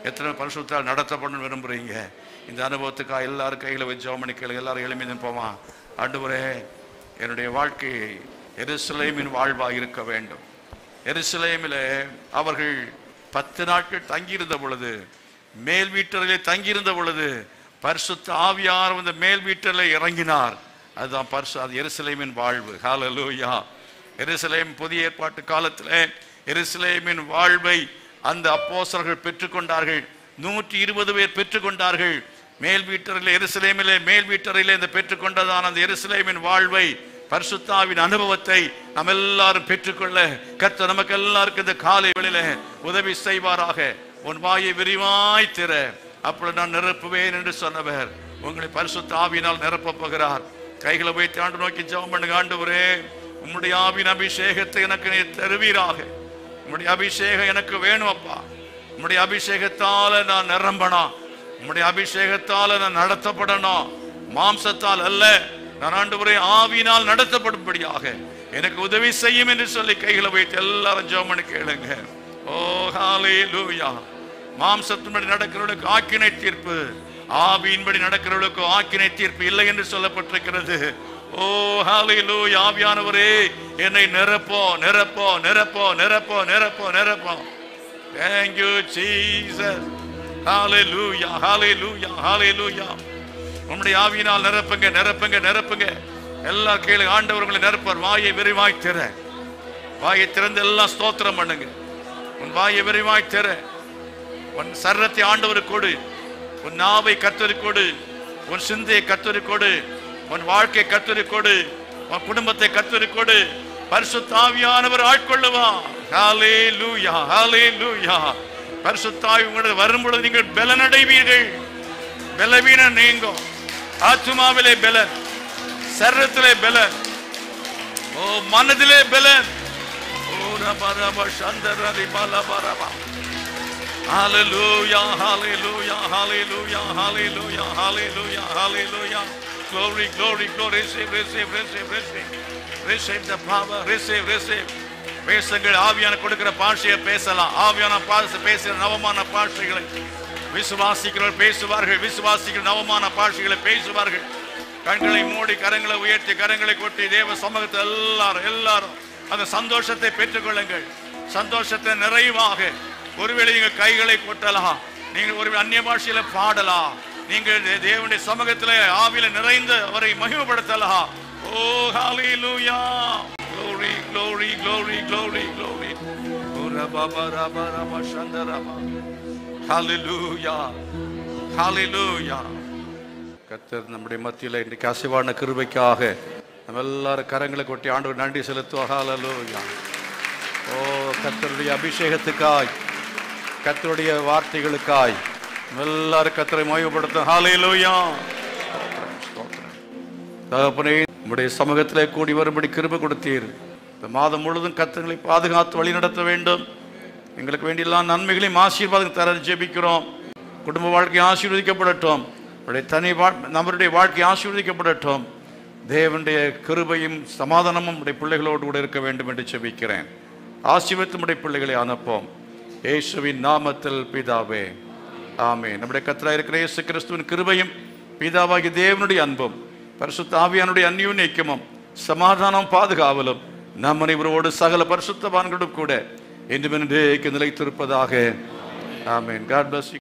எத்தனை பரிசுத்த நடத்தப்படணும்னு விரும்புறீங்க? இந்த அனுபவத்துக்காக எல்லாரும் கையில் வச்சு ஜெபமணிக்கையில் எல்லாரும் எளிமையாக போவான். ஆண்டவரே, என்னுடைய வாழ்க்கை எருசலேமின் வாழ்வாக இருக்க வேண்டும். எருசலேமில் அவர்கள் 10 நாட்கள் தங்கியிருந்த பொழுது, மேல் வீட்டறையிலே தங்கியிருந்த பொழுது பரிசுத்த ஆவியானவர் இந்த மேல் வீட்டில் இறங்கினார். அதுதான் அது எருசலேமின் வாழ்வு. ஹல்லேலூயா. எருசலேம் புதிய ஏற்பாட்டு காலத்தில் எருசலேமின் வாழ்வை அந்த அப்போஸ்தலர்கள் பெற்றுக்கொண்டார்கள். 120 பேர் பெற்றுக்கொண்டார்கள். மேல் வீட்டறையில் எருசலேமிலே மேல் வீட்டறையிலே இந்த பெற்றுக்கொண்டதான அந்த எருசலேமின் வாழ்வை, பரிசுத்த ஆவியின் அனுபவத்தை நாம் எல்லாரும் பெற்றுக்கொள்ள கர்த்தர் நமக்கு எல்லாருக்கும் இந்த காலை வேளையிலே உதவி செய்வாராக. உன் வாயை விரிவாய் திற, அப்பொழுது நான் நிரப்புவேன் என்று சொன்னவர் உங்களை பரிசுத்த ஆவியினால் நிரப்பப் போகிறார். கைகளை வைத்து ஆண்டு நோக்கி ஜெபம் பண்ணுங்க. ஆண்டவரே, உம்முடைய ஆவியின் அபிஷேகத்தை எனக்கு நீ தருவீராக. உம்முடைய அபிஷேகம் எனக்கு வேணும் அப்பா. உம்முடைய அபிஷேகத்தால நான் நிரம்பணும். உம்முடைய அபிஷேகத்தால நான் நடத்தப்படணும். மாம்சத்தால் அல்ல, நான் ஆண்டவரே ஆவியினால் நடத்தப்படும்படியாக எனக்கு உதவி செய்யும் என்று சொல்லி கைகளை வைத்து எல்லாரும் ஜெபம் பண்ணி கேளுங்க. ஓ ஹல்லேலூயா. மாம்சத்தின்படி நடக்கிறவர்களுக்கு ஆக்கினை தீர்ப்பு, ஆவியின்படி நடக்கிறவர்களுக்கு ஆக்கினை தீர்ப்பு இல்லை என்று சொல்லப்பட்டிருக்கிறது. ஓ ஹல்லேலூயா. ஆவியானவரே, என்னை நிரப்போ நிரப்போ நிரப்போ நிரப்போ நிரப்போ நிரப்போ. Thank you Jesus. Hallelujah, hallelujah, hallelujah. உம்முடைய ஆவியினால் நிரப்புங்க நிரப்புங்க நிரப்புங்க. எல்லா கேளு, ஆண்டவர் உங்களை நிரப்பார். வாயை விரிவாய் திற, வாயை திறந்து எல்லாம் ஸ்தோத்திரம் பண்ணுங்க. உன் வாயை விரிவாய் திற. உன் சரீரத்தை ஆண்டவருக்கு கொடு, உன் நாவை கர்த்தருக்கு கொடு, உன் சிந்தையை கர்த்தருக்கு கொடு, உன் வாழ்க்கை கர்த்தருக்கு கொடு, உன் குடும்பத்தை கர்த்தருக்கு கொடு. பரிசுத்த ஆவியானவர் ஆட்கொள்ளுவார். ஹல்லேலூயா, ஹல்லேலூயா. பரிசுத்த ஆவி உங்களிடம் வரும்பொழுது நீங்கள் பலனடைவீர்கள். பலவீனம் நீங்கும். ஆத்துமாவிலே பலன், சரீரத்திலே பலன், ஓ மனதிலே பலன். ஓ ரபரப சந்தரதி பலபரபா. Hallelujah, hallelujah, hallelujah, hallelujah, hallelujah, hallelujah. Glory, glory, glory. Receive, receive, receive, receive. Receive the power, receive, receive. பேசுங்கள். ஆவியான கொடுக்கிற பாஷையை பேசலாம். ஆவியான பேசுகிற நவமான பாஷைகளை விசுவாசிக்கிறவர்கள் பேசுவார்கள். விசுவாசிக்கிற நவமான பாஷைகளை பேசுவார்கள். கண்களை மூடி கரங்களை உயர்த்தி கரங்களை கொட்டி தேவ சமூகத்தை எல்லாரும் எல்லாரும் அந்த சந்தோஷத்தை பெற்றுக்கொள்ளுங்கள். சந்தோஷத்தை நிறைவாக. ஒருவேளை நீங்கள் கைகளை கொட்டலாம், நீங்கள் ஒரு அந்நிய பாஷையில பாடலாம், நீங்கள் தேவனுடைய சமூகத்தில் ஆவியில நிறைந்து அவரை மகிமைப்படுத்தலாம். ஓ ஹல்லேலூயா. Glory, glory, glory, glory, glory. Hallelujah, hallelujah. கர்த்தர் நம்முடைய மத்தியில் இன்றைக்கு அசைவான கிருபைக்காக நம்ம எல்லாரும் கரங்களை கொட்டி ஆண்டவர் நன்றி செலுத்துவோம். ஹல்லேலூயா. ஓ கர்த்தருடைய அபிஷேகத்துக்காய், கர்த்தருடைய வார்த்தைகளுக்காய் எல்லாரும் கர்த்தரை மகிமைப்படுத்தும். ஹல்லேலூயா. தகப்பனே, நம்முடைய சமூகத்திலே கூடி வரும்படி கிருபை கொடுத்தீர். இந்த மாதம் முழுவதும் கர்த்தர்களை பாதுகாத்து வழி நடத்த வேண்டும். எங்களுக்கு வேண்டிய எல்லா நன்மைகளையும் ஆசீர்வாதம் தர ஜெபிக்கிறோம். குடும்ப வாழ்க்கை ஆசீர்வதிக்கப்படட்டும். நம்முடைய வாழ்க்கை ஆசீர்வதிக்கப்படட்டும். தேவனுடைய கிருபையும் சமாதானமும் உடைய பிள்ளைகளோடு கூட இருக்க வேண்டும் என்று ஜெபிக்கிறேன். ஆசீர்வதித்து உடைய பிள்ளைகளை அனுப்போம். இயேசுவின் நாமத்தில் பிதாவே, ஆமென். நம்முடைய கர்த்தராகிய இருக்கிற இயேசு கிறிஸ்துவின் கிருபையும் பிதாவாகிய தேவனுடைய அன்பும் பரிசுத்த ஆவியானுடைய அந்யோன்ய ஐக்கியமும் சமாதானம் பாதுகாவலும் நம் அனைவரோடு சகல பரிசுத்தவான்களோடும் கூட என்றும் நிலைத்திருப்பதாக. ஆமென். God bless you.